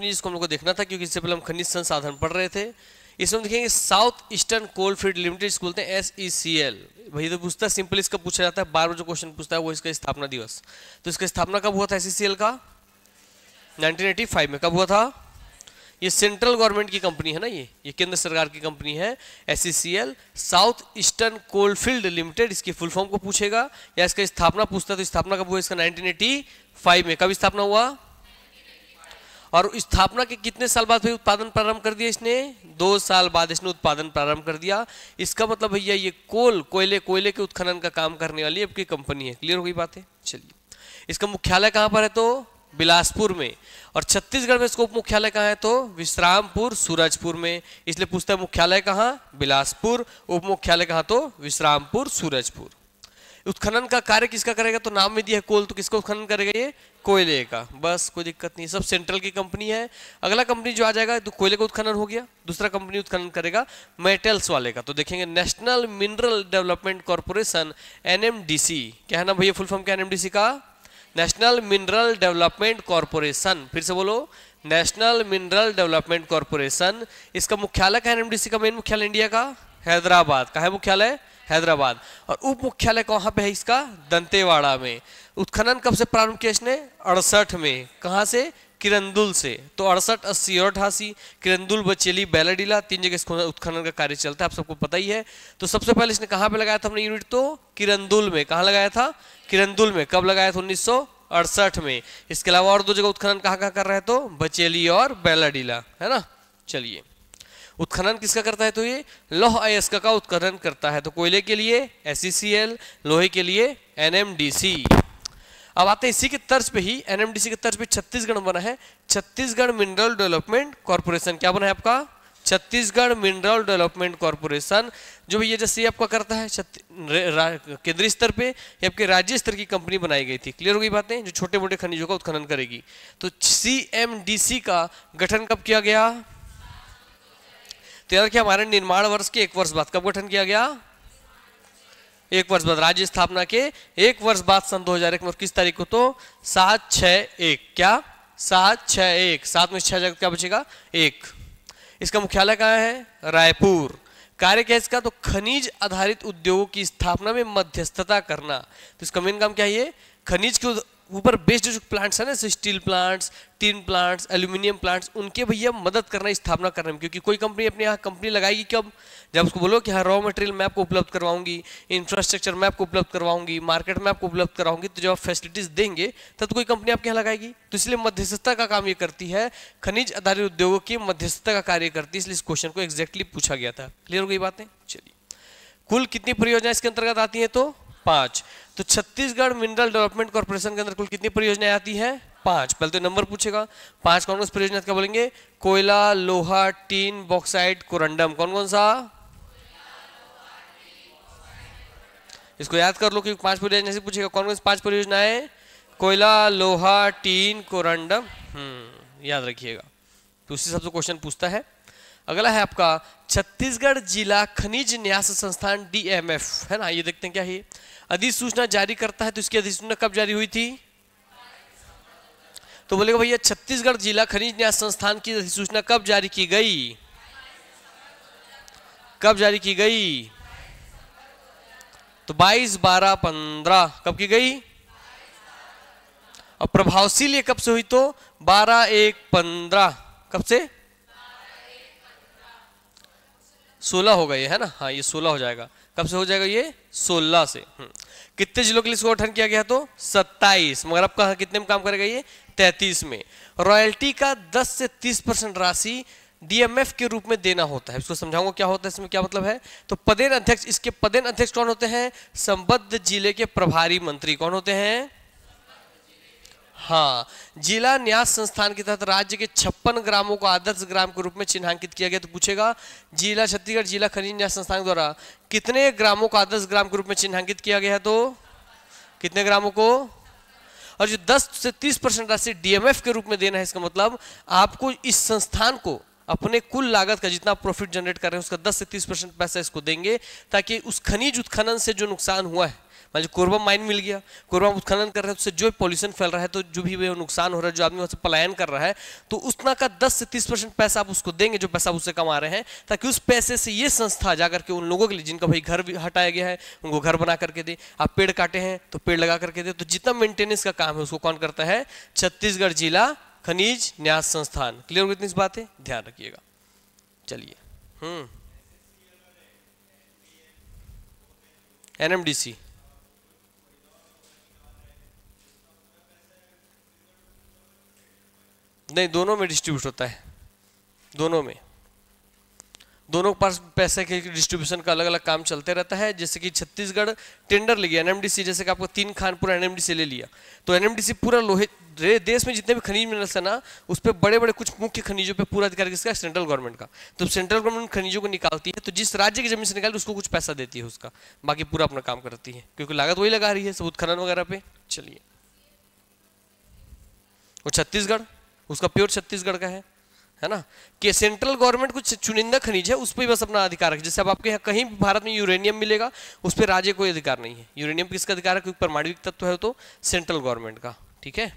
Company जिसको हम लोग को देखना था, क्योंकि इससे पहले हम खनिज संसाधन पढ़ रहे थे। इसमें हम देखेंगे south eastern coal field limited, इसको बोलते हैं SECL। भाई तो पूछता है सिंपल, इसका पूछा जाता है बार बार जो क्वेश्चन पूछता है वो इसका स्थापना दिवस। तो इसका स्थापना कब हुआ था SECL का? 1985 में। कब हुआ था? ये सेंट्रल गवर्नमेंट की कंपनी है ना, ये केंद्र सरकार की कंपनी है SECL, south eastern coalfield limited. इसकी फुल फॉर्म को पूछेगा या इसका स्थापना पूछता है तो स्थापना कब हुआ इसका? 1985 में। कब स्थापना हुआ? और स्थापना के कितने साल बाद भाई उत्पादन प्रारंभ कर दिया इसने? 2 साल बाद इसने उत्पादन प्रारंभ कर दिया। इसका मतलब भैया ये कोयले के उत्खनन का काम करने वाली आपकी कंपनी है। क्लियर हो गई बात है? चलिए, इसका मुख्यालय कहाँ पर है? तो बिलासपुर में। और छत्तीसगढ़ में इसका उप मुख्यालय कहाँ है? तो विश्रामपुर सूरजपुर में। इसलिए पूछता है मुख्यालय कहाँ? बिलासपुर। उप मुख्यालय कहाँ? तो विश्रामपुर सूरजपुर। उत्खनन का कार्य किसका करेगा? तो नाम में दिया है कोल, तो किसका उत्खनन करेगा? ये कोयले का। बस, कोई दिक्कत नहीं, सब सेंट्रल की कंपनी है। अगला कंपनी जो आ जाएगा तो कोयले का उत्खनन हो गया, दूसरा कंपनी उत्खनन करेगा मेटल्स वाले का। तो देखेंगे national mineral development corporation NMDC। क्या है ना भैया फुल फॉर्म क्या NMDC का? National mineral development corporation. फिर से बोलो, नेशनल मिनरल डेवलपमेंट कॉर्पोरेशन। इसका मुख्यालय का NMDC का मेन मुख्यालय इंडिया का हैदराबाद का है, मुख्यालय हैदराबाद। और उप मुख्यालय कहाँ पे है इसका? दंतेवाड़ा में। उत्खनन कब से प्रारंभ किया इसने? 68 में। कहाँ से? किरंदुल से। तो 68, 80 और 88, किरंदुल, बचेली, बैलाडीला, 3 जगह इसको उत्खनन का कार्य चलता है, आप सबको पता ही है। तो सबसे पहले इसने कहाँ पे लगाया था अपने यूनिट? तो किरंदुल में। कहाँ लगाया था? किरंदुल में। कब लगाया था? 1968 में। इसके अलावा और 2 जगह उत्खनन कहाँ कहाँ कर रहा है? तो बचेली और बैलाडीला, है ना। चलिए, उत्खनन किसका करता है? तो ये लौह अयस्क का उत्खनन करता है। तो कोयले के लिए SECL, लोहे के लिए NMDC। अब आते हैं इसी के तर्ज पे ही, NMDC के तर्ज पे छत्तीसगढ़ बना है छत्तीसगढ़ मिनरल डेवलपमेंट कॉर्पोरेशन। क्या बना है आपका? Chhattisgarh mineral development corporation. जो भैया जैसे आपका करता है केंद्रीय स्तर पे या आपके राज्य स्तर की कंपनी बनाई गई थी। क्लियर हो गई बातें? जो छोटे मोटे खनिजों का उत्खनन करेगी। तो CMDC का गठन कब किया गया? तो याद रखिए, हमारे निर्माण वर्ष के 1 वर्ष बाद। कब गठन किया गया? 1 वर्ष बाद। राज्य स्थापना के 1 वर्ष बाद सन 2001 में। किस तारीख को? तो 7/6/1। क्या? 7/6/1। 7 में 6 जगह क्या बचेगा? 1। इसका मुख्यालय कहाँ है? रायपुर। कार्य क्या है इसका? तो खनिज आधारित उद्योगों की स्थापना में मध्यस्थता करना। तो इसका मेन काम क्या है? ये खनिज के ऊपर बेस्ड जो प्लांट्स है ना, steel plants, tin plants, aluminium plants, उनके भैया मदद करना, स्थापना करने में। क्योंकि कोई कंपनी अपने यहाँ कंपनी लगाएगी कब? जब उसको बोलो कि हाँ रॉ मटेरियल मैं आपको उपलब्ध करवाऊंगी, इंफ्रास्ट्रक्चर मैं आपको उपलब्ध करवाऊंगी, मार्केट में आपको उपलब्ध कराऊंगी, तो जब आप फैसिलिटीज देंगे तब तो कोई कंपनी आपके यहाँ लगाएगी। तो इसलिए मध्यस्थता का काम ये करती है, खनिज आधारित उद्योगों की मध्यस्थता का कार्य करती है। इसलिए इस क्वेश्चन को एग्जैक्टली पूछा गया था। क्लियर हो गई बातें? चलिए, कुल कितनी परियोजना इसके अंतर्गत आती है? तो 5। तो छत्तीसगढ़ मिनरल डेवलपमेंट कॉर्पोरेशन के अंदर कुल कितनी परियोजनाएं आती हैं? 5। पहले तो नंबर पूछेगा। 5 कौन कौन सी परियोजना क्या बोलेंगे? कोयला, लोहा, टीन, बॉक्साइट, कोरंडम। कौन कौन सा? इसको याद कर लो कि 5 परियोजना से पूछेगा। कौन कौन सी 5 परियोजनाएं? कोयला, लोहा, टीन, कोरंडम। याद रखिएगा, तो उसी सबसे क्वेश्चन पूछता है। अगला है आपका छत्तीसगढ़ जिला खनिज न्यास संस्थान DMF, है ना। ये देखते हैं क्या है। अधिसूचना जारी करता है। तो इसकी अधिसूचना कब जारी हुई थी? तो बोलेगा भैया छत्तीसगढ़ जिला खनिज न्यास संस्थान की अधिसूचना कब जारी की गई? कब जारी की गई? तो 22/12/15। कब की गई? और प्रभावशील ये कब से हुई? तो 12/1/15। कब से? 16 हो गए, है ना। हाँ, ये 16 हो जाएगा। कब से हो जाएगा? ये 16 से। कितने जिलों के लिए इसको गठन किया गया? तो 27। मगर अब कहा कितने में काम करेगा? ये 33 में। रॉयल्टी का 10 से 30% राशि DMF के रूप में देना होता है। इसको समझाऊंगा क्या होता है, इसमें क्या मतलब है। तो पदेन अध्यक्ष, इसके पदेन अध्यक्ष कौन होते हैं? संबद्ध जिले के प्रभारी मंत्री। कौन होते हैं? हाँ, जिला न्यास संस्थान के तहत राज्य के 56 ग्रामों को आदर्श ग्राम के रूप में चिन्हांकित किया गया। तो पूछेगा जिला छत्तीसगढ़ जिला खनिज न्यास संस्थान द्वारा कितने ग्रामों को आदर्श ग्राम के रूप में चिन्हांकित किया गया है? तो कितने ग्रामों को? और जो 10 से 30% राशि DMF के रूप में देना है, इसका मतलब आपको इस संस्थान को अपने कुल लागत का जितना प्रॉफिट जनरेट कर रहे हैं उसका 10 से 30% पैसा इसको देंगे, ताकि उस खनिज उत्खनन से जो नुकसान हुआ है, मान लीजिए कोरबा माइन मिल गया, कोरबा उत्खनन कर रहे हैं, उससे जो पॉल्यूशन फैल रहा है, तो जो भी नुकसान हो रहा है, जो आदमी वहां से पलायन कर रहा है, तो उतना का 10 से 30% पैसा आप उसको देंगे, जो पैसा उससे कमा रहे हैं, ताकि उस पैसे से ये संस्था जाकर के उन लोगों के लिए जिनका भाई घर भी हटाया गया है उनको घर बना करके दे। आप पेड़ काटे हैं तो पेड़ लगा करके दे। तो जितना मेंटेनेंस का काम है उसको कौन करता है? छत्तीसगढ़ जिला खनिज न्यास संस्थान। क्लियर हो इतनी इस बात है, ध्यान रखिएगा। चलिए एनएमडीसी नहीं, दोनों में डिस्ट्रीब्यूट होता है, दोनों में, दोनों के पास पैसे के डिस्ट्रीब्यूशन का अलग अलग काम चलते रहता है। जैसे कि छत्तीसगढ़ टेंडर ले गया एनएमडीसी, जैसे कि आपको 3 खान पूरा एनएमडीसी ले लिया, तो एनएमडीसी पूरा लोहे देश में जितने भी खनिज मिनरल्स है ना, उस पर बड़े बड़े कुछ मुख्य खनिजों पे पूरा अधिकार किसका? सेंट्रल गवर्नमेंट का। तो सेंट्रल गवर्नमेंट खनिजों को निकालती है, तो जिस राज्य की जमीन से निकालती है उसको कुछ पैसा देती है उसका, बाकी पूरा अपना काम करती है, क्योंकि लागत वही लगा रही है सबूत खनन वगैरह पे। चलिए, वो छत्तीसगढ़, उसका प्योर छत्तीसगढ़ का है ना, कि सेंट्रल गवर्नमेंट कुछ चुनिंदा खनिज है उस पर बस अपना अधिकार है। जैसे अब आपके यहाँ कहीं भी भारत में यूरेनियम मिलेगा, उस पर राज्य कोई अधिकार नहीं है। यूरेनियम किसका अधिकार है? क्योंकि परमाणविक तत्व है, तो सेंट्रल गवर्नमेंट का। ठीक है,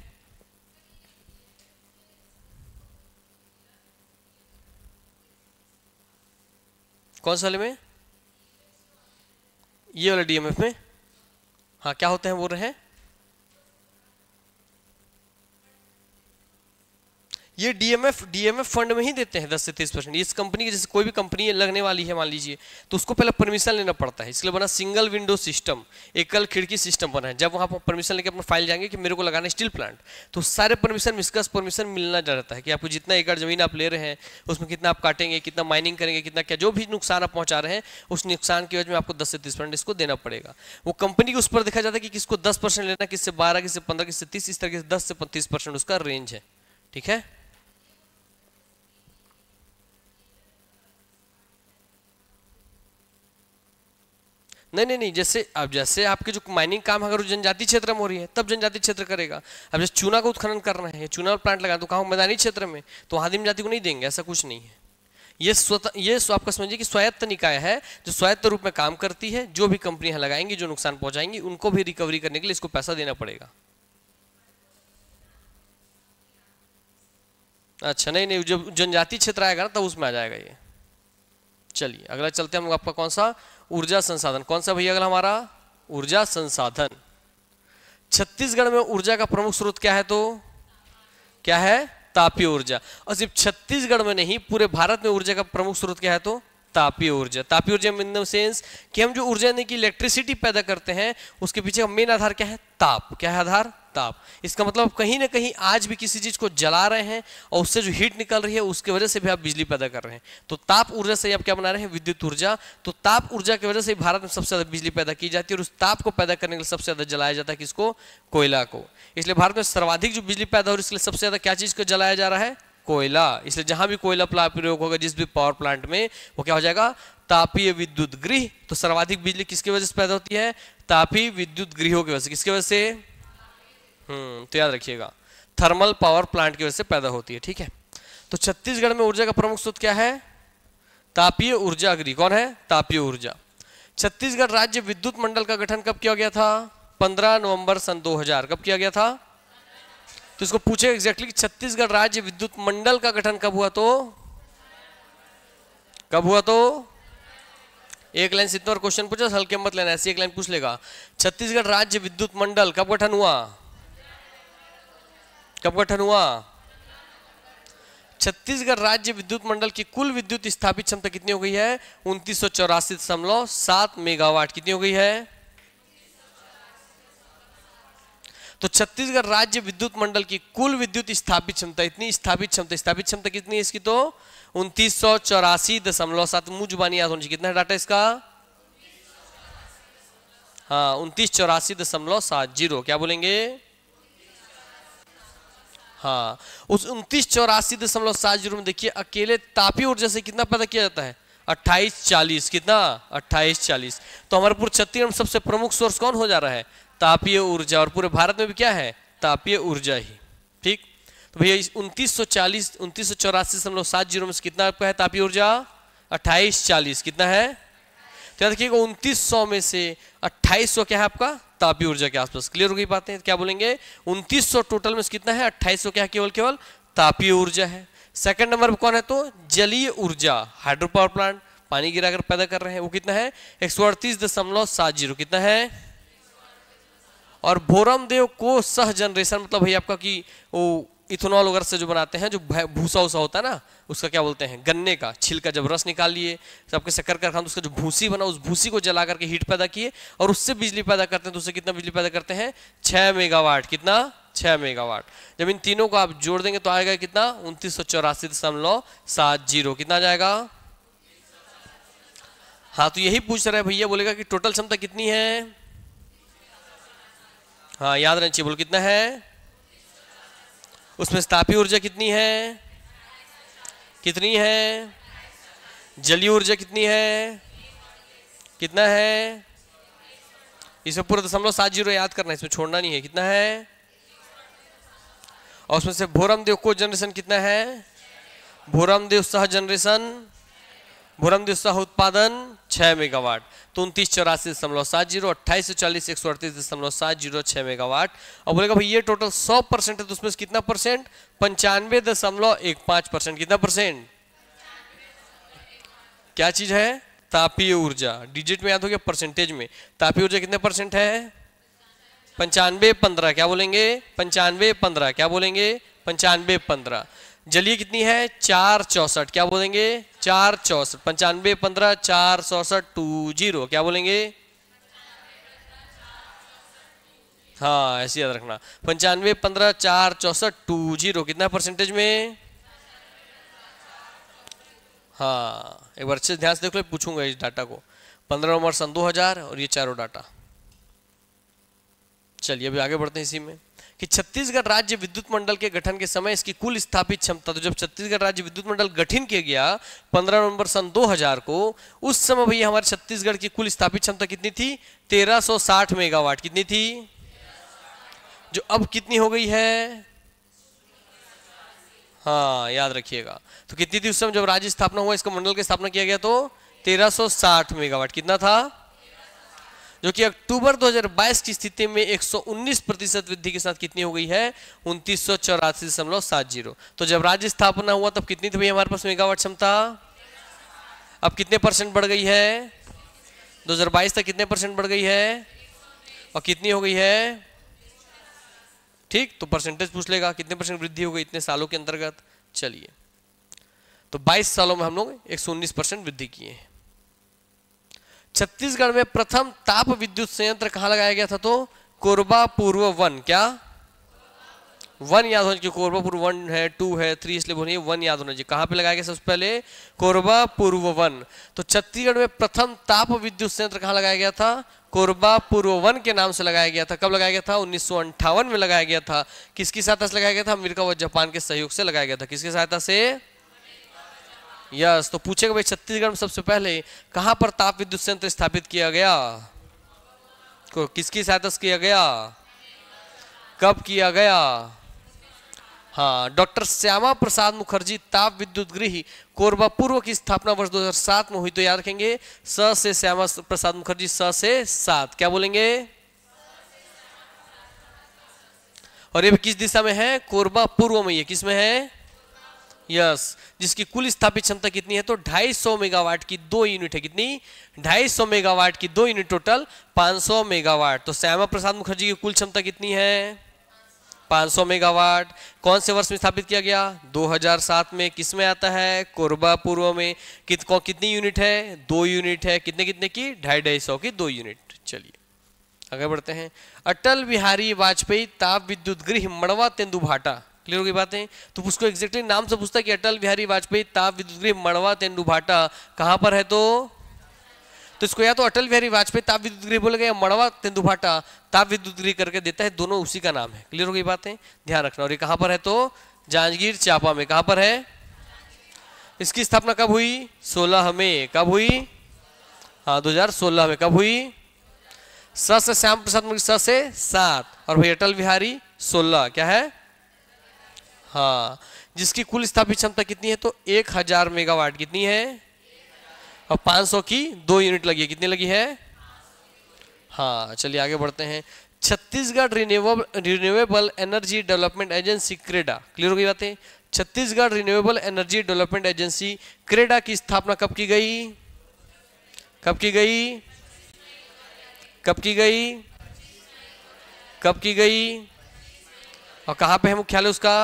कौन सा वाले में? ये वाला डीएमएफ में। हाँ, क्या होते हैं बोल रहे हैं? ये डीएमएफ फंड में ही देते हैं 10 से 30%। इस कंपनी की, जैसे कोई भी कंपनी लगने वाली है मान लीजिए, तो उसको पहले परमिशन लेना पड़ता है, इसलिए बना सिंगल विंडो सिस्टम, एकल खिड़की सिस्टम बना है। जब वहाँ पर परमिशन लेके अपना फाइल जाएंगे कि मेरे को लगाना स्टील प्लांट, तो सारे परमिशन मिसकस परमिशन मिलना रहता है कि आपको जितना एकड़ जमीन आप ले रहे हैं उसमें कितना आप काटेंगे, कितना माइनिंग करेंगे, कितना क्या जो भी नुकसान आप पहुंचा रहे हैं, उस नुकसान की वजह में आपको 10 से 30% इसको देना पड़ेगा। वो कंपनी के उस पर देखा जाता है कि किसको 10% लेना, किससे 12, किससे 15, किससे 30, इस तरह से 10 से 30% उसका रेंज है। ठीक है, नहीं, जैसे आपके जो माइनिंग काम अगर जनजाति क्षेत्र में हो रही है तब जनजाति क्षेत्र करेगा। अब जैसे चूना का उत्खनन करना है, चूना प्लांट लगाना, तो कहाँ मैदानी क्षेत्र में, तो आदिम जाति को नहीं देंगे, ऐसा कुछ नहीं है। ये आपका समझिए कि स्वायत्त निकाय है जो स्वायत्त रूप में काम करती है। जो भी कंपनियां लगाएंगी, जो नुकसान पहुंचाएंगी, उनको भी रिकवरी करने के लिए इसको पैसा देना पड़ेगा। अच्छा, नहीं, जब जनजाति क्षेत्र आएगा ना तब उसमें आ जाएगा ये। चलिए अगला चलते हैं हम, आपका कौन सा? ऊर्जा संसाधन। कौन सा भैया अगला हमारा? ऊर्जा संसाधन। छत्तीसगढ़ में ऊर्जा का प्रमुख स्रोत क्या है? तो क्या है? तापीय ऊर्जा। और सिर्फ छत्तीसगढ़ में नहीं, पूरे भारत में ऊर्जा का प्रमुख स्रोत क्या है? तो तापीय ऊर्जा। तापीय ऊर्जा इन द सेंस कि हम जो ऊर्जा यानी कि इलेक्ट्रिसिटी पैदा करते हैं, उसके पीछे का मेन आधार क्या है? ताप। क्या है आधार? ताप। इसका मतलब कहीं ना कहीं आज भी किसी चीज को जला रहे हैं और उससे जो हीट निकल रही है उसकी वजह से भी आप बिजली पैदा कर रहे हैं। तो ताप ऊर्जा से आप क्या बना रहे हैं? विद्युत ऊर्जा। तो ताप ऊर्जा की वजह से भारत में सबसे ज्यादा बिजली पैदा की जाती है, और उस ताप को पैदा करने के लिए सबसे ज्यादा जलाया जाता है किसको? कोयला को। इसलिए भारत में सर्वाधिक जो बिजली पैदा हो रही है, इसलिए सबसे ज्यादा क्या चीज को जलाया जा रहा है? कोयला। इसलिए जहां भी कोयला प्रयोग होगा, जिस भी पावर प्लांट में, वो क्या हो जाएगा? तापीय विद्युत गृह। तो सर्वाधिक बिजली किसकी वजह से पैदा होती है? तापीय विद्युत गृहों की वजह से। किसकी वजह से? तो याद रखिएगा, थर्मल पावर प्लांट की वजह से पैदा होती है। ठीक है, तो छत्तीसगढ़ में ऊर्जा का प्रमुख स्रोत क्या है? तापीय ऊर्जा गृह। कौन है? तापीय ऊर्जा। छत्तीसगढ़ राज्य विद्युत मंडल का गठन कब किया गया था? 15 नवंबर सन 2000। कब किया गया था? तो इसको पूछे एग्जैक्टली छत्तीसगढ़ राज्य विद्युत मंडल का गठन कब हुआ? तो कब हुआ? तो एक लाइन से इतना और क्वेश्चन पूछा, हल्के मत लेना, ऐसी एक लाइन पूछ लेगा। छत्तीसगढ़ राज्य विद्युत मंडल कब गठन हुआ? कब गठन हुआ? छत्तीसगढ़ राज्य विद्युत मंडल की कुल विद्युत स्थापित क्षमता कितनी हो गई है? 2984.7 मेगावाट। कितनी हो गई है? तो छत्तीसगढ़ राज्य विद्युत मंडल की कुल विद्युत स्थापित क्षमता, इतनी स्थापित क्षमता कितनी है इसकी? तो 2984.7। मुंह जुबानी याद होनी चाहिए। कितना है डाटा इसका? हाँ, 2984.70। क्या बोलेंगे? हाँ, उस 2984.70 में देखिए अकेले तापीय ऊर्जा से कितना पैदा किया जाता है? 2840। कितना? 2840। तो हमारे पूरे छत्तीसगढ़ में सबसे प्रमुख सोर्स कौन हो जा रहा है? तापीय ऊर्जा। और पूरे भारत में भी क्या है? तापीय ऊर्जा ही। ठीक, तो भैया 2984.70 में से कितना आपका है तापीय ऊर्जा? 2840। कितना है? तो याद रखिएगा 2900 में से 2800 क्या है आपका? तापीय ऊर्जा के आसपास। क्लियर हो गई बातें? क्या बोलेंगे 2900 टोटल में कितना है, 2800 क्या केवल तापीय ऊर्जा है। सेकंड नंबर पर कौन है तो जलीय ऊर्जा, हाइड्रो पावर प्लांट पानी गिराकर पैदा कर रहे हैं, वो कितना है 138.70। कितना है? और भोरमदेव को सह जनरेशन मतलब भाई आपका कि वो इथेनॉल वगैरह से जो बनाते हैं, जो भूसा वूसा होता है ना, उसका क्या बोलते हैं, गन्ने का छिलका जब रस निकाल लिए सबके शक्कर कारखाना, तो उसका जो भूसी बना उस भूसी को जला करके हीट पैदा किए और उससे बिजली पैदा करते हैं। तो उससे कितना बिजली पैदा करते हैं 6 मेगावाट। कितना? 6 मेगावाट। जब इन तीनों को आप जोड़ देंगे तो आएगा कितना 2984.70। कितना जाएगा? हाँ तो यही पूछ रहा है भैया, बोलेगा कि टोटल क्षमता कितनी है। हाँ याद रहना चाहिए, बोलो कितना है उसमें। तापीय ऊर्जा कितनी है, कितनी है? जलीय ऊर्जा कितनी है, कितना है? इसमें पूरा 0.70 याद करना है, इसमें छोड़ना नहीं है। कितना है? और उसमें से भोरमदेव को जनरेशन कितना है, भोरमदेव सह जनरेशन, भोरमदेव सह उत्पादन 6 मेगावाट। तो 2984.70, 2840, 138.70, 6 मेगावाट। और बोलेगा भाई ये टोटल 100% है, तो उसमें कितना परसेंट 95.15%। कितना परसेंट? क्या चीज है? तापीय ऊर्जा। डिजिट में याद हो गया, परसेंटेज में तापीय ऊर्जा कितने परसेंट है 95-15। क्या बोलेंगे 95-15। क्या बोलेंगे 95-15। जलीय कितनी है 464। क्या बोलेंगे 464। 95-15 464 क्या बोलेंगे? हाँ ऐसे याद रखना, 95-15 464 कितना परसेंटेज में? हाँ एक बार अच्छे से ध्यान से देख लो, पूछूंगा इस डाटा को। 15 नवंबर सन 2000 और ये चारों डाटा। चलिए अभी आगे बढ़ते हैं इसी में कि छत्तीसगढ़ राज्य विद्युत मंडल के गठन के समय इसकी कुल स्थापित क्षमता, तो जब छत्तीसगढ़ राज्य विद्युत मंडल गठन किया गया 15 नवंबर सन 2000 को, उस समय भैया हमारे छत्तीसगढ़ की कुल स्थापित क्षमता कितनी थी 1360 मेगावाट। कितनी थी? जो अब कितनी हो गई है? हाँ याद रखिएगा। तो कितनी थी उस समय जब राज्य स्थापना हुआ, इसका मंडल की स्थापना किया गया तो 1360 मेगावाट। कितना था? जो कि अक्टूबर 2022 की स्थिति में 119% वृद्धि के साथ कितनी हो गई है 2984.70। तो जब राज्य स्थापना हुआ तब कितनी थी भैया हमारे पास मेगावाट क्षमता? अब कितने परसेंट बढ़ गई है? 2022 तक कितने परसेंट बढ़ गई है और कितनी हो गई है? ठीक, तो परसेंटेज पूछ लेगा कितने परसेंट वृद्धि हो गई इतने सालों के अंतर्गत। चलिए तो 22 सालों में हम लोग 119% वृद्धि किए हैं। छत्तीसगढ़ में प्रथम ताप विद्युत संयंत्र कहां लगाया गया था? तो कोरबा पूर्व 1। क्या 1 याद होना चाहिए, कोरबा पूर्व 1 है 2 है 3 इसलिए बोलिए 1 याद होना चाहिए। कहां पे लगाया गया सबसे पहले? कोरबा पूर्व 1। तो छत्तीसगढ़ में प्रथम ताप विद्युत संयंत्र कहां लगाया गया था? कोरबा पूर्व 1 के नाम से लगाया गया था। कब लगाया गया था? 1958 में लगाया गया था। किसकी सहायता से लगाया गया था? अमेरिका व जापान के सहयोग से लगाया गया था। किसकी सहायता से? यस। तो पूछेगा भाई छत्तीसगढ़ में सबसे पहले कहां पर ताप विद्युत संयंत्र स्थापित किया गया? किसकी सहायता से किया गया? कब किया गया? हाँ, डॉक्टर श्यामा प्रसाद मुखर्जी ताप विद्युत गृह कोरबा पूर्व की स्थापना वर्ष 2007 में हुई। तो याद रखेंगे स से श्यामा प्रसाद मुखर्जी, स से 7। क्या बोलेंगे? और ये किस दिशा में है? कोरबा पूर्व में। ये किस में है? यस। जिसकी कुल स्थापित क्षमता कितनी है? तो 250 मेगावाट की 2 यूनिट है। कितनी? 250 मेगावाट की 2 यूनिट, टोटल 500 मेगावाट। तो श्यामा प्रसाद मुखर्जी की कुल क्षमता कितनी है? 500 मेगावाट। कौन से वर्ष में स्थापित किया गया? 2007 में। किस में आता है? कोरबा पूर्व में। कितनी यूनिट है? 2 यूनिट है। कितने कितने की? 250 की 2 यूनिट। चलिए आगे बढ़ते हैं। अटल बिहारी वाजपेयी ताप विद्युत गृह मड़वा तेंदुभाटा। क्लियर हो गई बातें? तो उसको एग्जैक्टली नाम से पूछता है कि अटल बिहारी वाजपेयी ताप विद्युत गृह मड़वा तेंदुभाटा कहां पर है? तो इसको या तो अटल बिहारी वाजपेयी ताप विद्युत गृह बोलेगा या मड़वा तेंदुभाटा ताप विद्युत गृह करके देता है, दोनों उसी का नाम है। क्लियर हो गई बातें? ध्यान रखना। और ये कहां पर है? तो जांजगीर चांपा में। कहां पर है? इसकी स्थापना कब हुई? 16 में। कब हुई? हाँ 2016 में। कब हुई? स से श्याम प्रसाद मुखर्जी, स से 7 और भाई अटल बिहारी 16। क्या है? हाँ, जिसकी कुल स्थापित क्षमता कितनी है? तो 1000 मेगावाट। कितनी है? और 500 की 2 यूनिट लगी है। कितनी लगी है? हाँ चलिए आगे बढ़ते हैं। Chhattisgarh renewable energy development agency CREDA, clear हो गई बातें। Chhattisgarh renewable energy development agency CREDA की स्थापना कब की गई? कब की गई? कब की गई? कब की गई? और कहाँ पे है मुख्यालय उसका?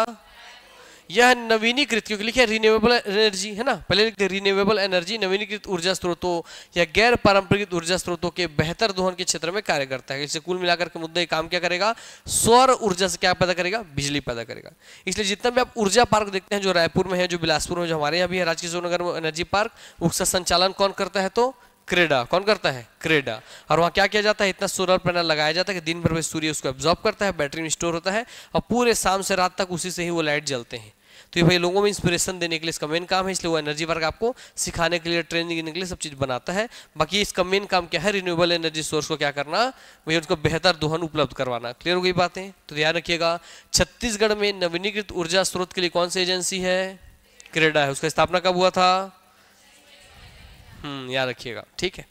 यह नवीनीकृत, क्योंकि लिखे रिन्यूएबल एनर्जी है ना, पहले लिखते रिन्यूएबल एनर्जी नवीनीकृत ऊर्जा स्रोतों या गैर पारंपरिक ऊर्जा स्रोतों के बेहतर दोहन के क्षेत्र में कार्य करता है। इससे कुल मिलाकर के मुद्दे काम क्या करेगा? सौर ऊर्जा से क्या पैदा करेगा? बिजली पैदा करेगा। इसलिए जितना भी आप ऊर्जा पार्क देखते हैं, जो रायपुर में है, जो बिलासपुर में, जो हमारे यहाँ भी है राजकीय नगर में एनर्जी पार्क, उसका संचालन कौन करता है? तो क्रेडा। कौन करता है? क्रेडा। और वहाँ क्या किया जाता है? इतना सोलर पैनल लगाया जाता है कि दिन भर में सूर्य उसको एब्जॉर्ब करता है, बैटरी में स्टोर होता है और पूरे शाम से रात तक उसी से ही वो लाइट जलते हैं। तो ये भाई लोगों में इंस्पिरेशन देने के लिए इसका मेन काम है, इसलिए वो एनर्जी पार्क आपको सिखाने के लिए, ट्रेनिंग देने के लिए सब चीज बनाता है। बाकी इसका मेन काम क्या है? रिन्यूएबल एनर्जी सोर्स को क्या करना? वही उसको बेहतर दोहन उपलब्ध करवाना। क्लियर हो गई बातें? तो ध्यान रखिएगा, छत्तीसगढ़ में नवीनीकृत ऊर्जा स्रोत के लिए कौन सी एजेंसी है? क्रेडा है। उसका स्थापना कब हुआ था? याद रखिएगा, ठीक है।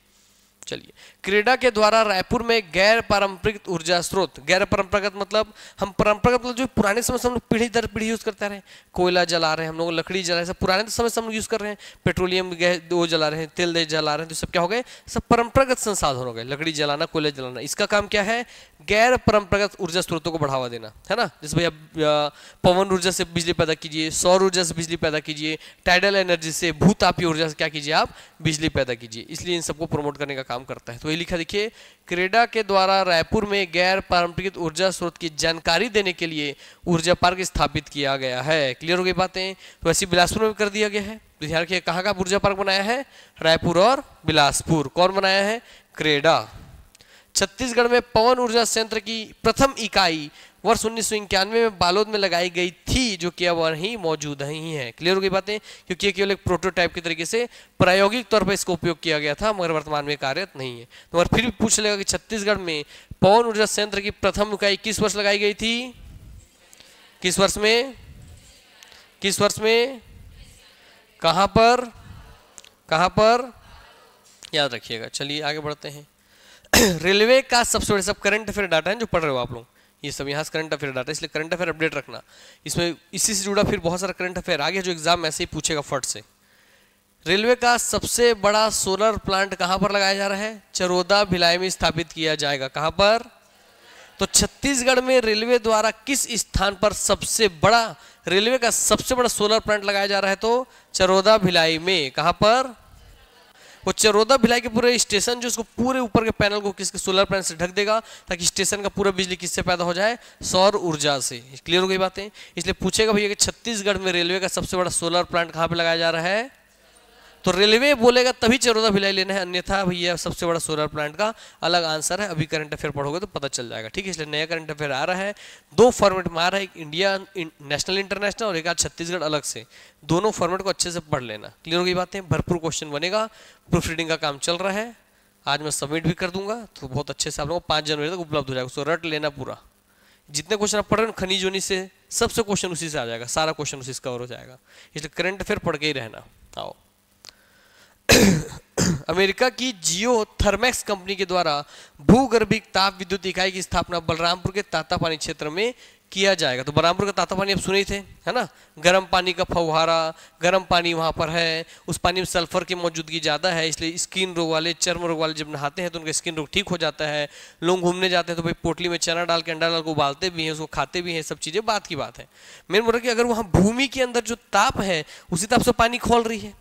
चलिए, क्रेडा के द्वारा रायपुर में गैर पारंपरिक ऊर्जा स्रोत, गैर परंपरागत मतलब हम परंपरागत मतलब जो पुराने समय से हम लोग पीढ़ी दर पीढ़ी यूज करते रहे, कोयला जला रहे हैं हम लोग, लकड़ी जला रहे हैं, सब पुराने समय से हम लोग यूज कर रहे हैं, पेट्रोलियम गैस वो जला रहे हैं, तेल जला रहे हैं, तो सब क्या हो गए? सब परंपरागत संसाधन हो गए, लकड़ी जलाना, कोयला जलाना। इसका काम क्या है? गैर परंपरागत ऊर्जा स्रोतों को बढ़ावा देना, है ना। जैसे भैया पवन ऊर्जा से बिजली पैदा कीजिए, सौर ऊर्जा से बिजली पैदा कीजिए, टाइडल एनर्जी से, भूतापीय ऊर्जा से क्या कीजिए आप? बिजली पैदा कीजिए। इसलिए इन सबको प्रमोट करने का काम करता है। तो ये लिखा देखिए, क्रेडा के द्वारा रायपुर में गैर पारंपरिक ऊर्जा स्रोत की जानकारी देने के लिए ऊर्जा पार्क स्थापित किया गया है। क्लियर हो गई बातें? तो ऐसी बिलासपुर में कर दिया गया है। तो ध्यान रखिए, कहाँ का ऊर्जा पार्क बनाया है? रायपुर और बिलासपुर। कौन बनाया है? क्रेडा। छत्तीसगढ़ में पवन ऊर्जा संयंत्र की प्रथम इकाई वर्ष 1991 में बालोद में लगाई गई थी, जो कि अब वहीं मौजूद ही है। क्लियर हो गई बातें? क्योंकि ये केवल एक प्रोटोटाइप के तरीके से प्रायोगिक तौर पर इसका उपयोग किया गया था, मगर वर्तमान में कार्यरत नहीं है। तो और फिर भी पूछ लेगा कि छत्तीसगढ़ में पवन ऊर्जा संयंत्र की प्रथम इकाई किस वर्ष लगाई गई थी? किस वर्ष में? किस वर्ष में? कहां पर? कहां पर? याद रखिएगा। चलिए आगे बढ़ते हैं। रेलवे का सबसे बड़ा, सब करंट अफेयर डाटा है जो पढ़ रहे हो आप लोग, ये सब यहाँ से करंट अफेयर डाटा, इसलिए करंट अफेयर अपडेट रखना। इसमें इसी से जुड़ा फिर बहुत सारा करंट अफेयर आगे जो एग्जाम ऐसे ही पूछेगा फट से। रेलवे का सबसे बड़ा सोलर प्लांट कहाँ पर लगाया जा रहा है? चरोदा भिलाई में स्थापित किया जाएगा। कहाँ पर? तो छत्तीसगढ़ में रेलवे द्वारा किस स्थान पर सबसे बड़ा, रेलवे का सबसे बड़ा सोलर प्लांट लगाया जा रहा है? तो चरोदा भिलाई में। कहाँ पर? वो चरोदा भिलाई के पूरे स्टेशन जो उसको पूरे ऊपर के पैनल को किसके सोलर पैनल से ढक देगा, ताकि स्टेशन का पूरा बिजली किससे पैदा हो जाए? सौर ऊर्जा से। क्लियर हो गई बातें? इसलिए पूछेगा भैया कि छत्तीसगढ़ में रेलवे का सबसे बड़ा सोलर प्लांट कहाँ पे लगाया जा रहा है? तो रेलवे बोलेगा तभी चरोदा भिलाई लेना है, अन्यथा भैया सबसे बड़ा सोलर प्लांट का अलग आंसर है। अभी करंट अफेयर पढ़ोगे तो पता चल जाएगा, ठीक है। इसलिए नया करंट अफेयर आ रहा है, दो फॉर्मेट में आ रहा है, एक इंडिया नेशनल इंटरनेशनल और एक आज छत्तीसगढ़ अलग से। दोनों फॉर्मेट को अच्छे से पढ़ लेना। क्लियर हो गई बातें? भरपूर क्वेश्चन बनेगा, प्रूफ रीडिंग का काम चल रहा है, आज मैं सबमिट भी कर दूंगा, तो बहुत अच्छे से आप लोगों को 5 जनवरी तक उपलब्ध हो जाएगा। उसको रट लेना पूरा, जितने क्वेश्चन आप पढ़ रहे हो खनिज वनिज से, सबसे क्वेश्चन उसी से आ जाएगा, सारा क्वेश्चन उसी से कवर हो जाएगा। इसलिए करंट अफेयर पढ़ के ही रहना। आओ। अमेरिका की जियो थर्मैक्स कंपनी के द्वारा भूगर्भिक ताप विद्युत इकाई की स्थापना बलरामपुर के तातापानी क्षेत्र में किया जाएगा। तो बलरामपुर का तातापानी आप सुने ही थे, है ना, गर्म पानी का फव्वारा, गर्म पानी वहां पर है, उस पानी में सल्फर की मौजूदगी ज्यादा है, इसलिए स्किन रोग वाले, चर्म रोग वाले जब नहाते हैं तो उनका स्किन रोग ठीक हो जाता है। लोग घूमने जाते हैं तो भाई पोटली में चना डाल के, अंडा डाल के उबालते भी हैं, उसको खाते भी हैं, सब चीजें बात की बात है। मेन बोल रहा कि अगर वहां भूमि के अंदर जो ताप है उसी ताप से पानी खोल रही है,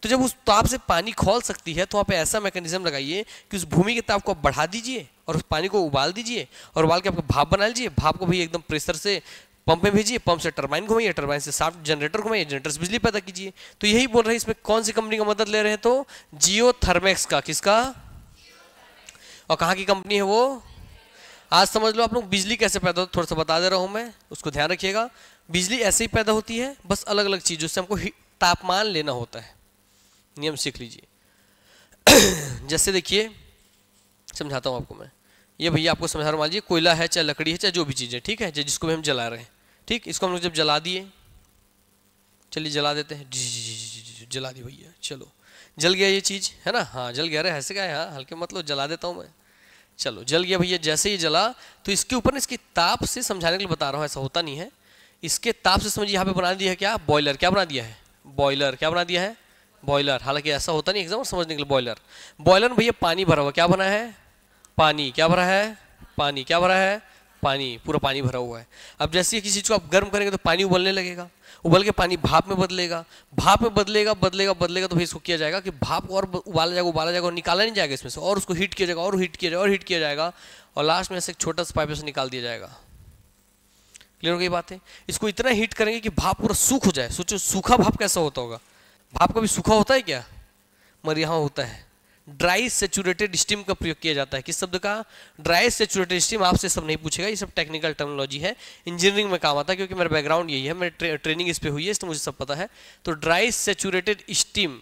तो जब उस ताप से पानी खोल सकती है तो वहाँ पे ऐसा मैकेनिज्म लगाइए कि उस भूमि के ताप को बढ़ा दीजिए और उस पानी को उबाल दीजिए और उबाल के आपको भाप बना लीजिए। भाप को भी एकदम प्रेशर से पंप में भेजिए, पंप से टरबाइन घुमाइए, टरबाइन से साफ जनरेटर घुमाइए, जनरेटर से बिजली पैदा कीजिए। तो यही बोल रहे हैं। इसमें कौन सी कंपनी का मदद ले रहे हैं? तो जियो थर्मैक्स का। किसका? और कहाँ की कंपनी है वो? आज समझ लो आप लोग बिजली कैसे पैदा होती है, थोड़ा सा बता दे रहा हूँ मैं, उसको ध्यान रखिएगा। बिजली ऐसे ही पैदा होती है, बस अलग अलग चीजों से हमको तापमान लेना होता है। नियम सीख लीजिए। जैसे देखिए, समझाता हूं आपको मैं, ये भैया आपको समझा रहा हूं, मान लीजिए कोयला है, चाहे लकड़ी है, चाहे जो भी चीज़ है, ठीक है, जिसको भी हम जला रहे हैं, ठीक, इसको हम लोग जब जला दिए, चलिए जला देते हैं, जला दी भैया, चलो जल गया ये चीज़, है ना, हाँ जल गया। अरे ऐसे क्या है, हाँ हल्के मतलब जला देता हूँ मैं, चलो जल गया भैया। जैसे ही जला तो इसके ऊपर इसकी ताप से समझाने के लिए बता रहा हूँ, ऐसा होता नहीं है। इसके ताप से समझिए यहाँ पे बना दिया है क्या, बॉयलर। क्या बना दिया है, बॉयलर। क्या बना दिया है, बॉयलर। हालांकि ऐसा होता नहीं एग्जाम समझने के लिए। बॉयलर, बॉयलर में भैया पानी भरा हुआ। क्या बना है, पानी। क्या भरा है, पानी। क्या भरा है, पानी। पूरा पानी भरा हुआ है। अब जैसे ही किसी चीज को आप गर्म करेंगे तो पानी उबलने लगेगा, उबल के पानी भाप में बदलेगा, भाप में बदलेगा बदलेगा बदलेगा तो फिर इसको किया जाएगा कि भाप और उबाला जाएगा और निकाला नहीं जाएगा इसमें से, और उसको हीट किया जाएगा और हीट किया जाएगा और हीट किया जाएगा और लास्ट में से एक छोटा सा पाइप से निकाल दिया जाएगा। क्लियर हो गई बात है। इसको इतना हीट करेंगे कि भाप पूरा सूख हो जाए। सोचो सूखा भाप कैसा होता होगा, भाप कभी सूखा होता है क्या, मगर यहाँ होता है। ड्राई सेचुरेटेड स्टीम का प्रयोग किया जाता है। किस शब्द का, ड्राई सेचुरेटेड स्टीम। आपसे सब नहीं पूछेगा, ये सब टेक्निकल टर्मिनोलॉजी है, इंजीनियरिंग में काम आता है, क्योंकि मेरा बैकग्राउंड यही है, मेरी ट्रेनिंग इस पे हुई है, इसलिए मुझे सब पता है। तो ड्राई सेचुरेटेड स्टीम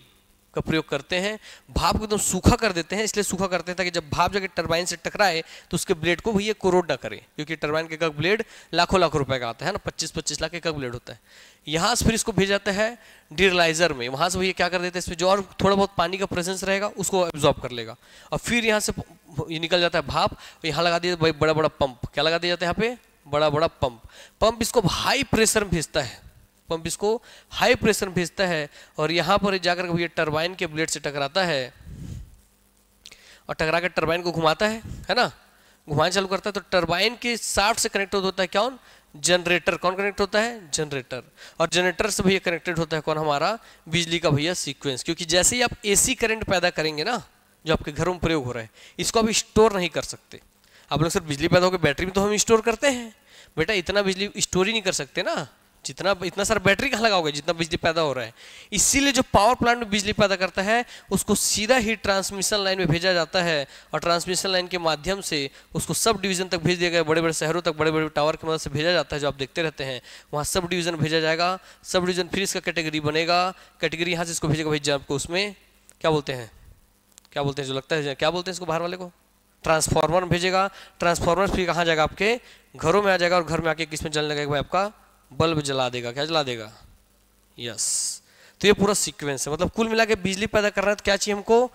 का प्रयोग करते हैं, भाप को एकदम सूखा कर देते हैं। इसलिए सूखा करते हैं ताकि जब भाप जाके टरबाइन से टकराए तो उसके ब्लेड को भैया कोरोड ना करे, क्योंकि टरबाइन का ब्लेड लाखों लाखों रुपए का आता है ना, 25-25 लाख का ब्लेड होता है। यहाँ से फिर इसको भेजा जाता है डिरिलाइजर में। वहां से भैया क्या कर देते हैं, इसमें जो और थोड़ा बहुत पानी का प्रेजेंस रहेगा उसको एब्जॉर्ब कर लेगा, और फिर यहाँ से ये निकल जाता है भाप। यहाँ लगा दिया भाई बड़ा बड़ा पंप। क्या लगा दिया जाता है यहाँ पे, बड़ा बड़ा पंप। पंप इसको हाई प्रेशर में भेजता है, पंप इसको हाई प्रेशर में भेजता है, और यहाँ पर जाकर भैया टरबाइन के ब्लेड से टकराता है, और टकरा कर टरबाइन को घुमाता है ना, घुमाना चालू करता है। तो टरबाइन के शाफ्ट से कनेक्ट होता है कौन, जनरेटर। कौन कनेक्ट होता है, जनरेटर। और जनरेटर से भैया कनेक्टेड होता है कौन, हमारा बिजली का भैया सीक्वेंस। क्योंकि जैसे ही आप एसी करंट पैदा करेंगे ना, जो आपके घरों में प्रयोग हो रहा है, इसको आप स्टोर नहीं कर सकते। आप लोग सिर्फ बिजली पैदा होकर बैटरी में तो हम स्टोर करते हैं, बेटा इतना बिजली स्टोर ही नहीं कर सकते ना, जितना इतना सारा बैटरी कहाँ लगाओगे जितना बिजली पैदा हो रहा है। इसीलिए जो पावर प्लांट में बिजली पैदा करता है उसको सीधा ही ट्रांसमिशन लाइन में भेजा जाता है, और ट्रांसमिशन लाइन के माध्यम से उसको सब डिवीजन तक भेज दिया गया, बड़े बड़े शहरों तक बड़े बड़े टावर की मदद से भेजा जाता है, जो आप देखते रहते हैं। वहाँ सब डिवीजन भेजा जाएगा, सब डिवीजन फिर इसका कैटेगरी बनेगा, कैटेगरी यहाँ से इसको भेजेगा भाई आपको, उसमें क्या बोलते हैं, क्या बोलते हैं जो लगता है, क्या बोलते हैं इसको बाहर वाले को, ट्रांसफार्मर में भेजेगा। ट्रांसफार्मर फिर कहाँ जाएगा, आपके घरों में आ जाएगा, और घर में आके किसमें जलने लगेगा भाई, आपका बल्ब जला देगा। क्या जला देगा, यस। तो ये पूरा सीक्वेंस है। मतलब कुल मिला के बिजली पैदा करना है तो क्या चाहिए हमको,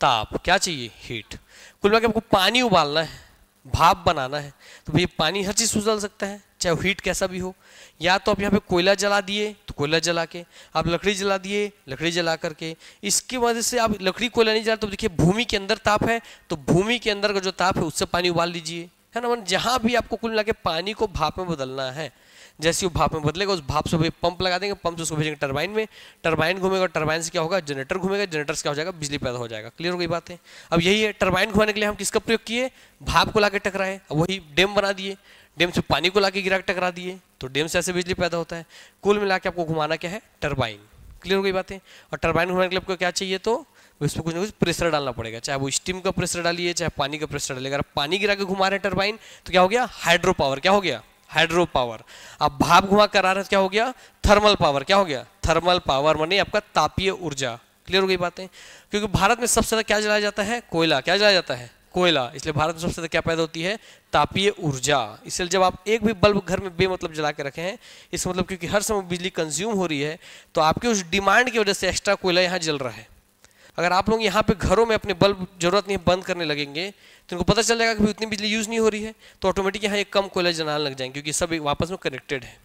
ताप। क्या चाहिए, हीट। कुल मिला के हमको पानी उबालना है, भाप बनाना है, तो भैया पानी हर चीज उबाल सकता है, चाहे हीट कैसा भी हो। या तो आप यहाँ पे कोयला जला दिए तो कोयला जला के, आप लकड़ी जला दिए लकड़ी जला करके, इसकी वजह से आप लकड़ी कोयला नहीं जला तो देखिए भूमि के अंदर ताप है, तो भूमि के अंदर का जो ताप है उससे पानी उबाल लीजिए, है ना। जहां भी आपको कुल मिला के पानी को भाप में बदलना है, जैसे वो भाप में बदलेगा उस भाप से पंप लगा देंगे, पंप से उसको भेजेंगे टरबाइन में, टरबाइन घूमेगा, टरबाइन से क्या होगा, जनरेटर घूमेगा, जनरेटर से क्या हो जाएगा, बिजली पैदा हो जाएगा। क्लियर हो गई बात है। अब यही है, टरबाइन घुमाने के लिए हम किसका प्रयोग किए, भाप को लाके टकराए, अब वही डैम बना दिए, डैम से पानी को लाके गिरा के टकरा दिए, तो डैम से ऐसे बिजली पैदा होता है। कुल मिला के आपको घुमाना क्या है, टरबाइन। क्लियर हो गई बात है। और टरबाइन घुमाने के लिए आपको क्या चाहिए, तो उसमें कुछ ना कुछ प्रेशर डालना पड़ेगा, चाहे वो स्टीम का प्रेशर डालिए चाहे पानी का प्रेशर डालिए। अगर पानी गिरा के घुमा रहे हैं टरबाइन तो क्या हो गया, हाइड्रो पावर। क्या हो गया, हाइड्रो पावर। अब भाप घुमा कर आ रहा है क्या हो गया, थर्मल पावर। क्या हो गया, थर्मल पावर माने आपका तापीय ऊर्जा। क्लियर हो गई बातें। क्योंकि भारत में सबसे ज्यादा क्या जलाया जाता है, कोयला। क्या जलाया जाता है, कोयला। इसलिए भारत में सबसे ज्यादा क्या पैदा होती है, तापीय ऊर्जा। इसलिए जब आप एक भी बल्ब घर में बेमतलब जला के रखे हैं, इसका मतलब क्योंकि हर समय बिजली कंज्यूम हो रही है, तो आपके उस डिमांड की वजह से एक्स्ट्रा कोयला यहाँ जल रहा है। अगर आप लोग यहाँ पे घरों में अपने बल्ब जरूरत नहीं बंद करने लगेंगे तो इनको पता चल जाएगा कि उतनी बिजली यूज नहीं हो रही है, तो ऑटोमेटिक यहाँ एक कम कोयला जलाने लग जाएंगे, क्योंकि सब वापस में कनेक्टेड है।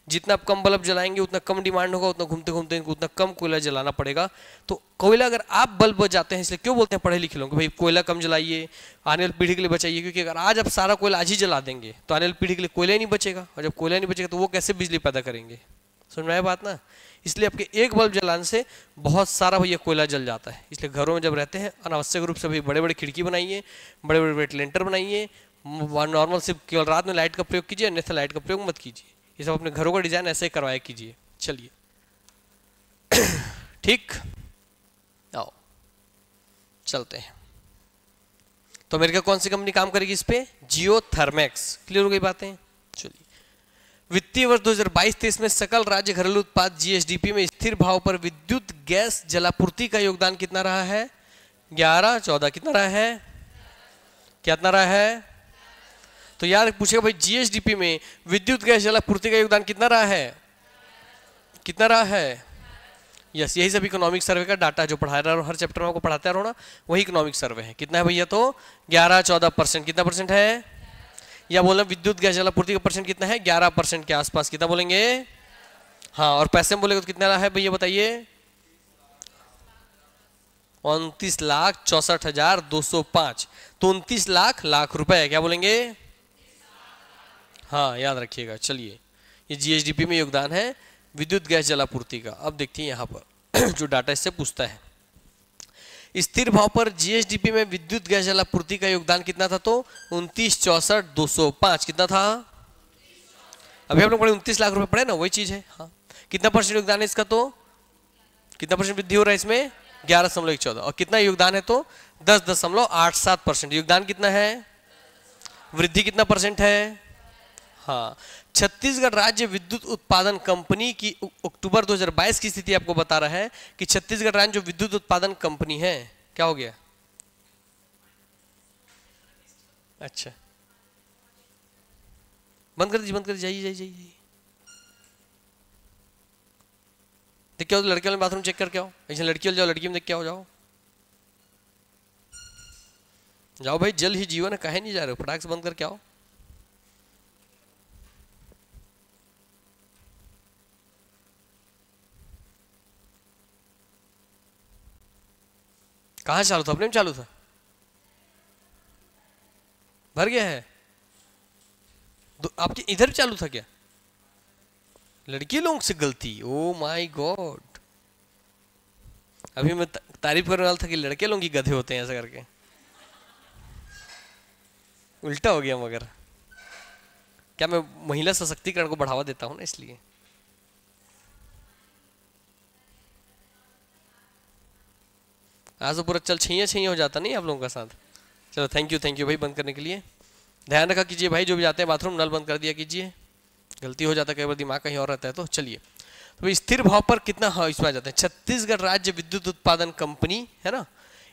जितना आप कम बल्ब जलाएंगे उतना कम डिमांड होगा, उतना घूमते घूमते इनको उतना कम कोयला जलाना पड़ेगा। तो कोयला अगर आप बल्ब बचाते हैं, इसलिए क्यों बोलते हैं पढ़े लिखे लोग भाई कोयला कम जलाइए, आने वाली पीढ़ी के लिए बचाइए, क्योंकि अगर आज आप सारा कोयला आज ही जला देंगे तो आने वाली पीढ़ी के लिए कोयला ही नहीं बचेगा, और जब कोयला नहीं बचेगा तो वो कैसे बिजली पैदा करेंगे। समझ में आया बात ना। इसलिए आपके एक बल्ब जलाने से बहुत सारा भैया कोयला जल जाता है। इसलिए घरों में जब रहते हैं अनावश्यक रूप से भाई बड़े बड़े खिड़की बनाइए, बड़े बड़े वेंटिलेटर बनाइए, नॉर्मल सिर्फ केवल रात में लाइट का प्रयोग कीजिए, अन्यथा लाइट का प्रयोग मत कीजिए। ये सब अपने घरों का डिजाइन ऐसे ही करवाया कीजिए। चलिए ठीक, आओ चलते हैं। तो अमेरिका कौन सी कंपनी काम करेगी इस पे, जियोथर्मैक्स। क्लियर हो गई बातें। चलिए, वित्तीय वर्ष 2022-23 में सकल राज्य घरेलू उत्पाद जीएसडीपी में स्थिर भाव पर विद्युत गैस जलापूर्ति का योगदान कितना रहा है, 11-14 कितना रहा है, कितना रहा है। तो यार पूछेगा भाई जीएसडीपी में विद्युत गैस जलापूर्ति का योगदान कितना रहा है, कितना रहा है, यस, यही सब इकोनॉमिक सर्वे का डाटा जो पढ़ा रहा हूँ, हर चैप्टर में आपको पढ़ाते रहो ना, वही इकोनॉमिक सर्वे है। कितना है भैया? तो 11-14%। कितना परसेंट है? या बोले विद्युत गैस जलापूर्ति का परसेंट कितना है? 11% के आसपास। कितना बोलेंगे? हाँ, और पैसे में बोलेगा तो कितना है भैया बताइए? 29,64,205। तो 29 लाख रुपए। क्या बोलेंगे? हाँ, याद रखिएगा। चलिए, ये जीएसडीपी में योगदान है विद्युत गैस जलापूर्ति का। अब देखते हैं यहाँ पर जो डाटा इससे पूछता है, स्थिर भाव पर जीएसडीपी में विद्युत गैस जलापूर्ति का योगदान कितना था? तो 29,64,205। कितना था? अभी आप लोग पढ़े 29 लाख रुपए पढ़े ना, वही चीज है। हाँ, कितना परसेंट योगदान है इसका? तो कितना परसेंट वृद्धि हो रहा है इसमें? 11.14। और कितना योगदान है? तो 10.87%। योगदान कितना है? वृद्धि कितना परसेंट है? हाँ, छत्तीसगढ़ राज्य विद्युत उत्पादन कंपनी की अक्टूबर 2022 की स्थिति आपको बता रहा है कि छत्तीसगढ़ राज्य जो विद्युत उत्पादन कंपनी है, क्या हो गया? अच्छा, बंद कर दीजिए, बंद कर दीजिए, जाइए जाइए जाइए। देख के आओ, लड़के वाले बाथरूम चेक करके आओ। ऐसे लड़की वाले जाओ, लड़की में देख के आओ, जाओ जाओ भाई, जल ही जीवन है, काहे नहीं जा रहे हो? फटाक से बंद करके आओ। कहाँ चालू था? अपने में चालू था? भर गया है? आपके इधर चालू था क्या? लड़की लोगों से गलती? ओ माय गॉड, अभी मैं तारीफ करने वाला था कि लड़के लोग ही गधे होते हैं ऐसा करके, उल्टा हो गया। मगर क्या मैं महिला सशक्तिकरण को बढ़ावा देता हूं ना, इसलिए। आज तो पूरा चल छैया हो जाता नहीं आप लोगों का साथ। चलो, थैंक यू भाई बंद करने के लिए। ध्यान रखा कीजिए भाई, जो भी जाते हैं बाथरूम नल बंद कर दिया कीजिए, गलती हो जाता है कई बार, दिमाग कहीं और रहता है। तो चलिए, तो स्थिर भाव पर कितना? हाँ, इसमें आ जाते हैं। छत्तीसगढ़ राज्य विद्युत उत्पादन कंपनी है ना,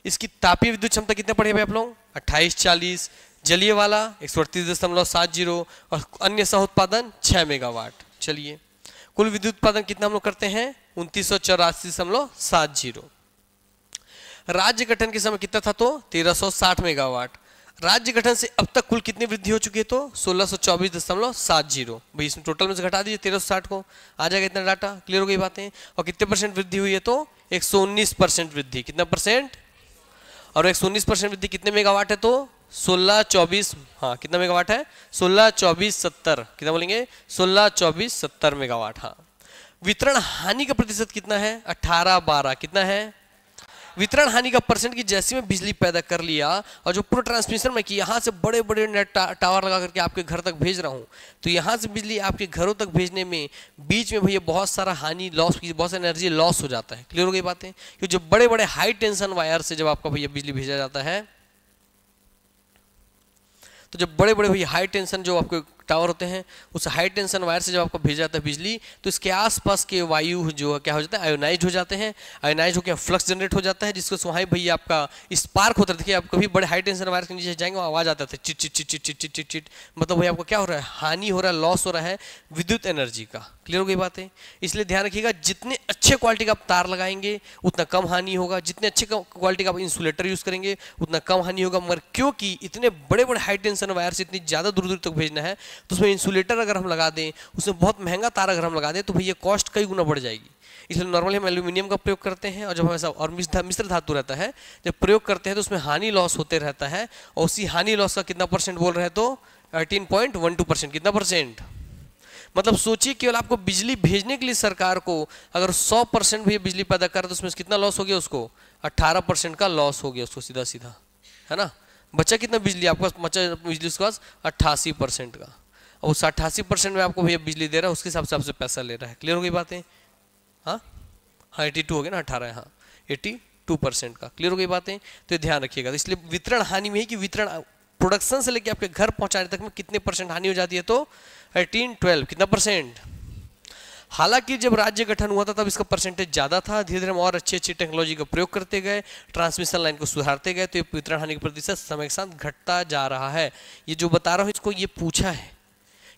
इसकी तापीय विद्युत क्षमता कितने पढ़े भाई आप लोग? 2840। जलीय वाला 138.70 और अन्य सह उत्पादन 6 मेगावाट। चलिए, कुल विद्युत उत्पादन कितना हम लोग करते हैं? 2984.70। राज्य गठन के समय कितना था? तो 1360 मेगावाट। राज्य गठन से अब तक कुल कितनी वृद्धि हो चुकी है? तो 1624.70। भाई इसमें टोटल में से घटा दीजिए 1360 को, आ जाएगा इतना डाटा। क्लियर हो गई बातें? और कितने परसेंट वृद्धि हुई है? तो 119% वृद्धि। कितना परसेंट? और 119% वृद्धि कितने मेगावाट है? तो 1624। हाँ, कितना मेगावाट है? 162470। कितना बोलेंगे? 162470 मेगावाट। हाँ, वितरण हानि का प्रतिशत कितना है? 18-12। कितना है वितरण हानि का परसेंट? की जैसे मैं बिजली पैदा कर लिया और जो पूरा ट्रांसमिशन में कि यहाँ से बड़े बड़े नेट टावर लगा करके आपके घर तक भेज रहा हूँ, तो यहाँ से बिजली आपके घरों तक भेजने में बीच में भैया बहुत सारा हानि लॉस, बहुत सारा एनर्जी लॉस हो जाता है। क्लियर हो गई बातें? क्योंकि जो बड़े बड़े हाई टेंशन वायर से जब आपका भैया बिजली भेजा जाता है, तो जब बड़े बड़े भैया हाई टेंशन जो आपके टावर होते हैं, उस हाई टेंशन वायर से जब आपको भेजा जाता है बिजली, तो इसके आसपास के वायु जो क्या हो जाता है? आयोनाइज हो जाते हैं। आयोनाइज होकर फ्लक्स जनरेट हो जाता है, जिसको सुहाई भैया आपका स्पार्क होता है। देखिए, आप कभी बड़े हाई टेंशन वायर के नीचे जाएंगे, आवाज आता है chit chit chit chit chit chit chit chit. मतलब भैया आपको क्या हो रहा है? हानि हो रहा है, लॉस हो रहा है विद्युत एनर्जी का। क्लियर हो गई बातें? इसलिए ध्यान रखिएगा, जितने अच्छे क्वालिटी का आप तार लगाएंगे उतना कम हानि होगा, जितने अच्छे क्वालिटी का आप इंसुलेटर यूज करेंगे उतना कम हानि होगा। मगर क्योंकि इतने बड़े बड़े हाई टेंशन वायर से इतनी ज्यादा दूर दूर तक भेजना है, तो उसमें इंसुलेटर अगर हम लगा दें, उसमें बहुत महंगा तार अगर हम लगा दें, तो भैया कॉस्ट कई गुना बढ़ जाएगी। इसलिए नॉर्मली हम एल्यूमिनियम का प्रयोग करते हैं, और जब हमें और मिश्र धातु रहता है, जब प्रयोग करते हैं तो उसमें हानि लॉस होते रहता है। और उसी हानि लॉस का कितना परसेंट बोल रहे हैं? तो 18.12%। कितना परसेंट? मतलब सोचिए, केवल आपको बिजली भेजने के लिए सरकार को अगर 100% भी बिजली पैदा कर, तो उसमें कितना लॉस हो गया? उसको 18% का लॉस हो गया उसको, सीधा सीधा, है ना। बचा कितना बिजली? आपको बचा बिजली उसके पास 88% का। और उस 88% में आपको भैया बिजली दे रहा है, उसके हिसाब से आपसे पैसा ले रहा है। क्लियर हो गई बातें? हाँ हाँ, 82 हो गया ना, 18 है। हाँ, 82% का। क्लियर हो गई बातें? तो ध्यान रखिएगा। तो इसलिए वितरण हानि में ही कि वितरण प्रोडक्शन से लेके आपके घर पहुंचाने तक में कितने परसेंट हानि हो जाती है? तो 18-12। कितना परसेंट? हालांकि जब राज्य गठन हुआ था तब इसका परसेंटेज ज्यादा था। धीरे धीरे हम और अच्छी अच्छी टेक्नोलॉजी का प्रयोग करते गए, ट्रांसमिशन लाइन को सुधारते गए, तो ये वितरण हानि का प्रतिशत समय के साथ घटता जा रहा है। ये जो बता रहा हूँ, इसको ये पूछा है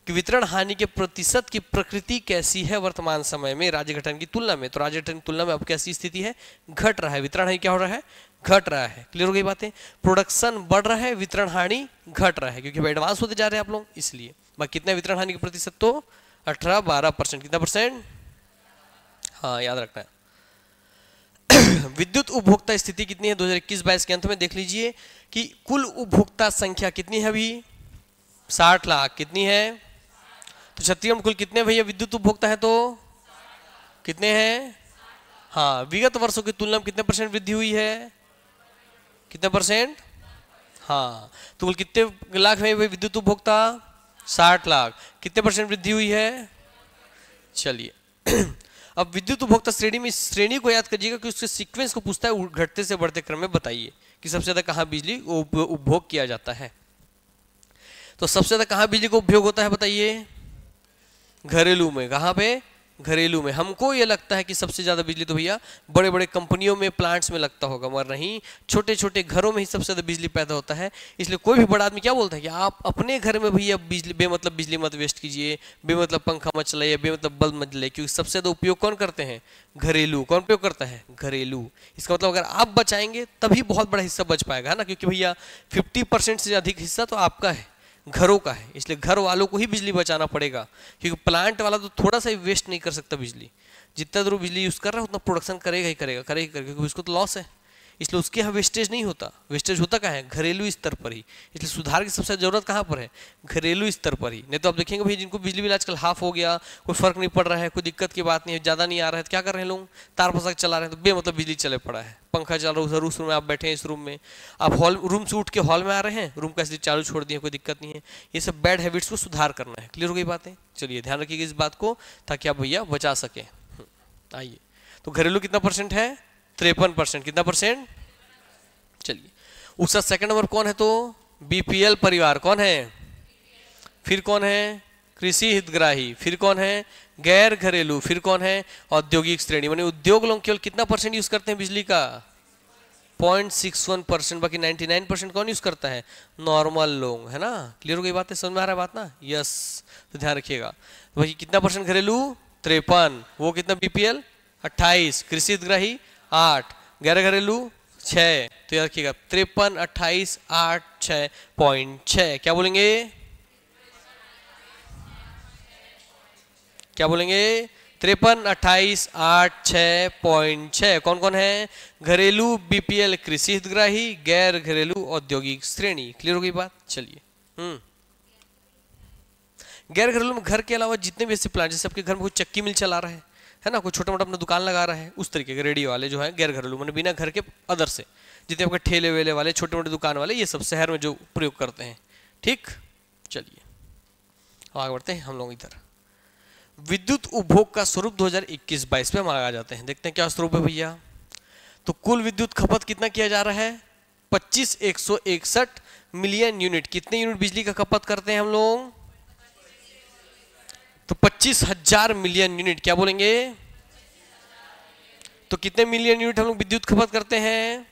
कि वितरण हानि के प्रतिशत की प्रकृति कैसी है वर्तमान समय में राज्य गठन की तुलना में। तो राज्य गठन की तुलना में अब कैसी स्थिति है, घट रहा है। वितरण हानि क्या हो रहा है, घट रहा है। क्लियर हो गई बातें। प्रोडक्शन बढ़ रहा है, वितरण हानि घट रहा है, क्योंकि एडवांस होते जा रहे हैं आप लोग इसलिए। बाकी कितना वितरण हानि के प्रतिशत, तो 18-12%। कितना परसेंट, हाँ याद रखना है। विद्युत उपभोक्ता स्थिति कितनी है 2021-22 के अंत में, देख लीजिए कि कुल उपभोक्ता संख्या कितनी है अभी, 60 लाख। कितनी है, तो छत्तीसगढ़ में कुल कितने भैया विद्युत उपभोक्ता है, तो कितने हैं, हाँ विगत वर्षों की तुलना में कितने परसेंट वृद्धि हुई है, कितने परसेंट, हाँ तो कुल कितने लाख में विद्युत उपभोक्ता, 60 लाख। कितने परसेंट वृद्धि हुई है, चलिए अब विद्युत उपभोक्ता श्रेणी में, इस श्रेणी को याद करिएगा कि उसके सीक्वेंस को पूछता है, घटते से बढ़ते क्रम में बताइए कि सबसे ज्यादा कहाँ बिजली उपभोग किया जाता है। तो सबसे ज्यादा कहाँ बिजली का उपयोग होता है बताइए, घरेलू में। कहाँ पे, घरेलू में। हमको ये लगता है कि सबसे ज्यादा बिजली तो भैया बड़े बड़े कंपनियों में, प्लांट्स में लगता होगा, मगर नहीं, छोटे छोटे घरों में ही सबसे ज्यादा बिजली पैदा होता है। इसलिए कोई भी बड़ा आदमी क्या बोलता है कि आप अपने घर में भैया बिजली बेमतलब बिजली मत वेस्ट कीजिए, बेमतलब पंखा मत चलाइए, बेमतलब बल्ब मत जलाइए, क्योंकि सबसे ज्यादा उपयोग कौन करते हैं, घरेलू। कौन उपयोग करता है, घरेलू। इसका मतलब अगर आप बचाएंगे तभी बहुत बड़ा हिस्सा बच पाएगा, है ना, क्योंकि भैया 50% से अधिक हिस्सा तो आपका है, घरों का है। इसलिए घर वालों को ही बिजली बचाना पड़ेगा, क्योंकि प्लांट वाला तो थोड़ा सा ही वेस्ट नहीं कर सकता बिजली। जितना दूर बिजली यूज कर रहा है उतना प्रोडक्शन करेगा ही करेगा, क्योंकि उसको तो लॉस है। इसलिए उसके यहाँ वेस्टेज नहीं होता। वेस्टेज होता कहाँ है, घरेलू स्तर पर ही। इसलिए सुधार की सबसे जरूरत कहाँ पर है, घरेलू स्तर पर ही। नहीं तो आप देखेंगे भाई जिनको बिजली बिल आजकल हाफ हो गया, कोई फर्क नहीं पड़ रहा है, कोई दिक्कत की बात नहीं है, ज्यादा नहीं आ रहा है, तो क्या कर रहे हैं लोग, तार फंसा चला रहे हैं, तो बेमतलब बिजली चले पड़ा है। पंखा चल रहा है उस रूम में, आप बैठे हैं इस रूम में, आप हॉल रूम से उठ के हॉल में आ रहे हैं, रूम का इसलिए चालू छोड़ दिए, कोई दिक्कत नहीं है। ये सब बैड हैबिट्स को सुधार करना है। क्लियर हो गई बातें। चलिए ध्यान रखिएगा इस बात को, ताकि आप भैया बचा सके। आइए, तो घरेलू कितना परसेंट है, 53%। कितना परसेंट, चलिए उसका सेकंड नंबर कौन है, तो बीपीएल परिवार। कौन है, फिर कौन है, कृषि हितग्राही, फिर कौन है, गैर घरेलू, फिर कौन है, औद्योगिक श्रेणी। माने उद्योग लोग केवल कितना परसेंट यूज करते हैं बिजली का, 0.61%। बाकी 99% कौन यूज करता है, नॉर्मल लोग, है ना। क्लियर हो गई बात है, समझ में आ रहा है बात ना, यस। तो ध्यान रखिएगा भाई, कितना परसेंट घरेलू, 53, वो कितना बीपीएल 28, कृषि हितग्राही 8, गैर घरेलू 6। तो याद रखिएगा 53, 28, 8, 6.6। क्या बोलेंगे, क्या बोलेंगे, 53, 28, 8, 6.6। कौन कौन है, घरेलू, बीपीएल, कृषि हितग्राही, गैर घरेलू, औद्योगिक श्रेणी। क्लियर हो गई बात। चलिए गैर घरेलू में घर के अलावा जितने भी ऐसे प्लांट, जैसे आपके घर में कोई चक्की मिल चला रहा है ना, कोई छोटा मोटा अपना दुकान लगा रहा है, उस तरीके के रेडियो वाले जो है गैर घरेलू, मैंने बिना घर के अदर से, जितने आपके ठेले वेले वाले, छोटे मोटे दुकान वाले, ये सब शहर में जो प्रयोग करते हैं। ठीक, चलिए आगे बढ़ते हैं हम लोग इधर। विद्युत उपभोग का स्वरूप 2021-22 में हम आ जाते हैं। देखते हैं क्या स्वरूप है भैया। तो कुल विद्युत खपत कितना किया जा रहा है, 25,161 मिलियन यूनिट। कितने यूनिट बिजली का खपत करते हैं हम लोग, तो 25,000 मिलियन यूनिट। क्या बोलेंगे, तो कितने मिलियन यूनिट हम लोग विद्युत खपत करते हैं,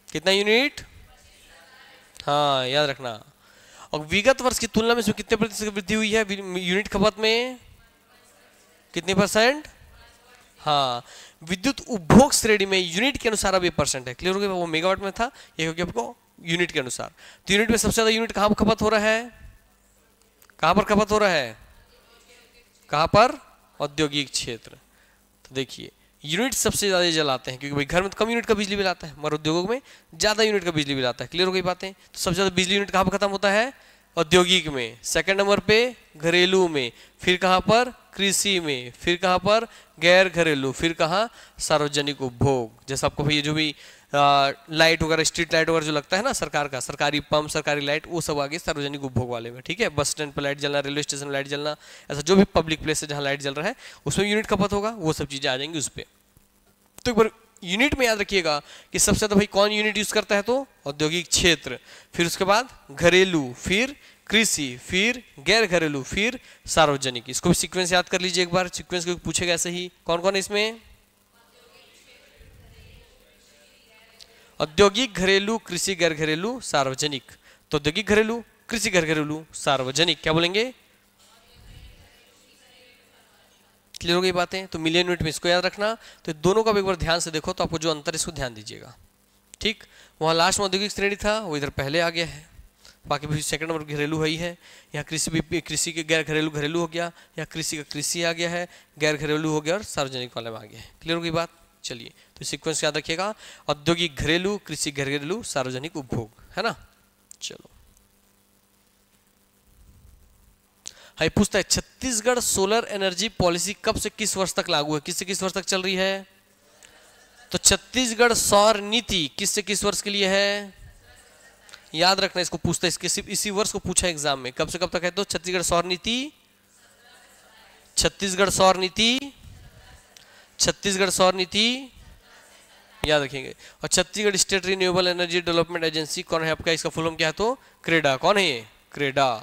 कितना यूनिट, हाँ याद रखना। और विगत वर्ष की तुलना में इसमें कितने प्रतिशत वृद्धि हुई है यूनिट खपत में, कितने परसेंट, हाँ विद्युत उपभोग श्रेणी में यूनिट के अनुसार अब ये परसेंट है। क्लियर हो गया, वो मेगावाट में था, ये हो गया आपको यूनिट के अनुसार। तो यूनिट में सबसे ज्यादा यूनिट कहाँ पर खपत हो रहा है, कहाँ पर खपत हो रहा है, कहाँ पर, औद्योगिक क्षेत्र। तो देखिए यूनिट सबसे ज्यादा जलाते हैं, क्योंकि भाई घर में तो कम यूनिट का बिजली बिल आता है, मगर उद्योगों में ज्यादा यूनिट का बिजली बिल आता है। क्लियर हो गई बातें। तो सबसे ज्यादा बिजली यूनिट कहाँ पर खत्म होता है, औद्योगिक में, सेकंड नंबर पे घरेलू में, फिर कहाँ पर, कृषि में, फिर कहाँ पर, गैर घरेलू, फिर कहाँ, सार्वजनिक उपभोग। जैसे आपको भाई जो भी लाइट वगैरह, स्ट्रीट लाइट वगैरह जो लगता है ना सरकार का, सरकारी पंप, सरकारी लाइट, वो सब आगे सार्वजनिक उपभोग वाले में। ठीक है, बस स्टैंड पर लाइट जलना, रेलवे स्टेशन लाइट जलना, ऐसा जो भी पब्लिक प्लेस है जहाँ लाइट जल रहा है उसमें यूनिट खपत होगा, वो सब चीजें आ जाएंगी उस पर। तो एक बार यूनिट में याद रखिएगा कि सबसे ज्यादा भाई कौन यूनिट यूज करता है, तो औद्योगिक क्षेत्र, फिर उसके बाद घरेलू, फिर कृषि, फिर गैर घरेलू, फिर सार्वजनिक। इसको भी सीक्वेंस याद कर लीजिए एक बार, सीक्वेंस को पूछेगा ऐसे ही। कौन कौन है इसमें, औद्योगिक, घरेलू, कृषि, गैर घरेलू, सार्वजनिक। तो औद्योगिक घरेलू कृषि घर घरेलू सार्वजनिक, क्या बोलेंगे? क्लियर हो गई बातें? तो मिलियन यूनिट में इसको याद रखना। तो दोनों का एक बार ध्यान से देखो तो आपको जो अंतर है इसको ध्यान दीजिएगा, ठीक। वहाँ लास्ट में औद्योगिक श्रेणी था, वो इधर पहले आ गया है, बाकी भी सेकंड नंबर घरेलू है ही है। यहाँ कृषि भी, कृषि के गैर घरेलू घरेलू हो गया, यहाँ कृषि का कृषि आ गया है, गैर घरेलू हो गया और सार्वजनिक वाले में आ गया है। क्लियर हो गई बात? चलिए, तो सीक्वेंस याद रखिएगा, औद्योगिक घरेलू, कृषि घर घरेलू, सार्वजनिक उपभोग, है ना। चलो, हाई पूछता है छत्तीसगढ़ सोलर एनर्जी पॉलिसी कब से किस वर्ष तक लागू है? किस से किस वर्ष तक चल रही है? तो छत्तीसगढ़ सौर नीति किस से किस वर्ष के लिए है? याद रखना, इसको पूछता है, इसके सिर्फ इसी वर्ष को पूछा एग्जाम में, कब से कब तक है? तो छत्तीसगढ़ सौर नीति, छत्तीसगढ़ सौर नीति, छत्तीसगढ़ सौर नीति याद रखेंगे। और Chhattisgarh state renewable energy development agency कौन है आपका? इसका फुल फॉर्म क्या है? तो क्रेडा। कौन है ये? क्रेडा।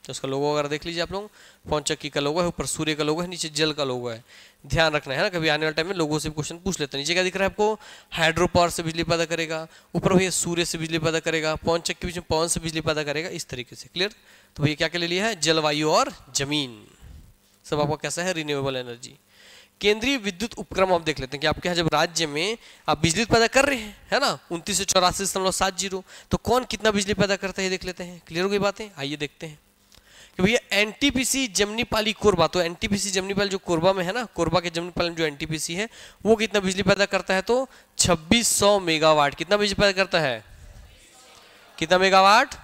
तो उसका लोगो वगैरह देख लीजिए आप लोग, पवन चक्की का लोगो है, ऊपर सूर्य का लोगो है, नीचे जल का लोगो है। ध्यान रखना है ना, कभी आने वाले टाइम में लोगों से क्वेश्चन पूछ लेते हैं। नीचे क्या दिख रहा है आपको? हाइड्रो पावर से बिजली पैदा करेगा, ऊपर भैया सूर्य से बिजली पैदा करेगा, पवन चक्की के बीच में पवन से बिजली पैदा करेगा, इस तरीके से। क्लियर? तो भैया क्या क्या ले लिया है? जलवायु और जमीन, सब आपका कैसा है? Renewable energy. केंद्रीय विद्युत उपक्रम आप देख लेते हैं कि आपके यहाँ जब राज्य में आप बिजली पैदा कर रहे हैं, है ना, 2984.70, तो कौन कितना बिजली पैदा करता है देख लेते हैं। क्लियर हो गई बातें? आइए देखते हैं कि भैया एनटीपीसी जमनीपाली कोरबा, तो एनटीपीसी जमनीपाली जो कोरबा में है ना, कोरबा के जमनीपाली में जो एनटीपीसी है वो कितना बिजली पैदा करता है? तो 2600 मेगावाट। कितना बिजली पैदा करता है? कितना मेगावाट?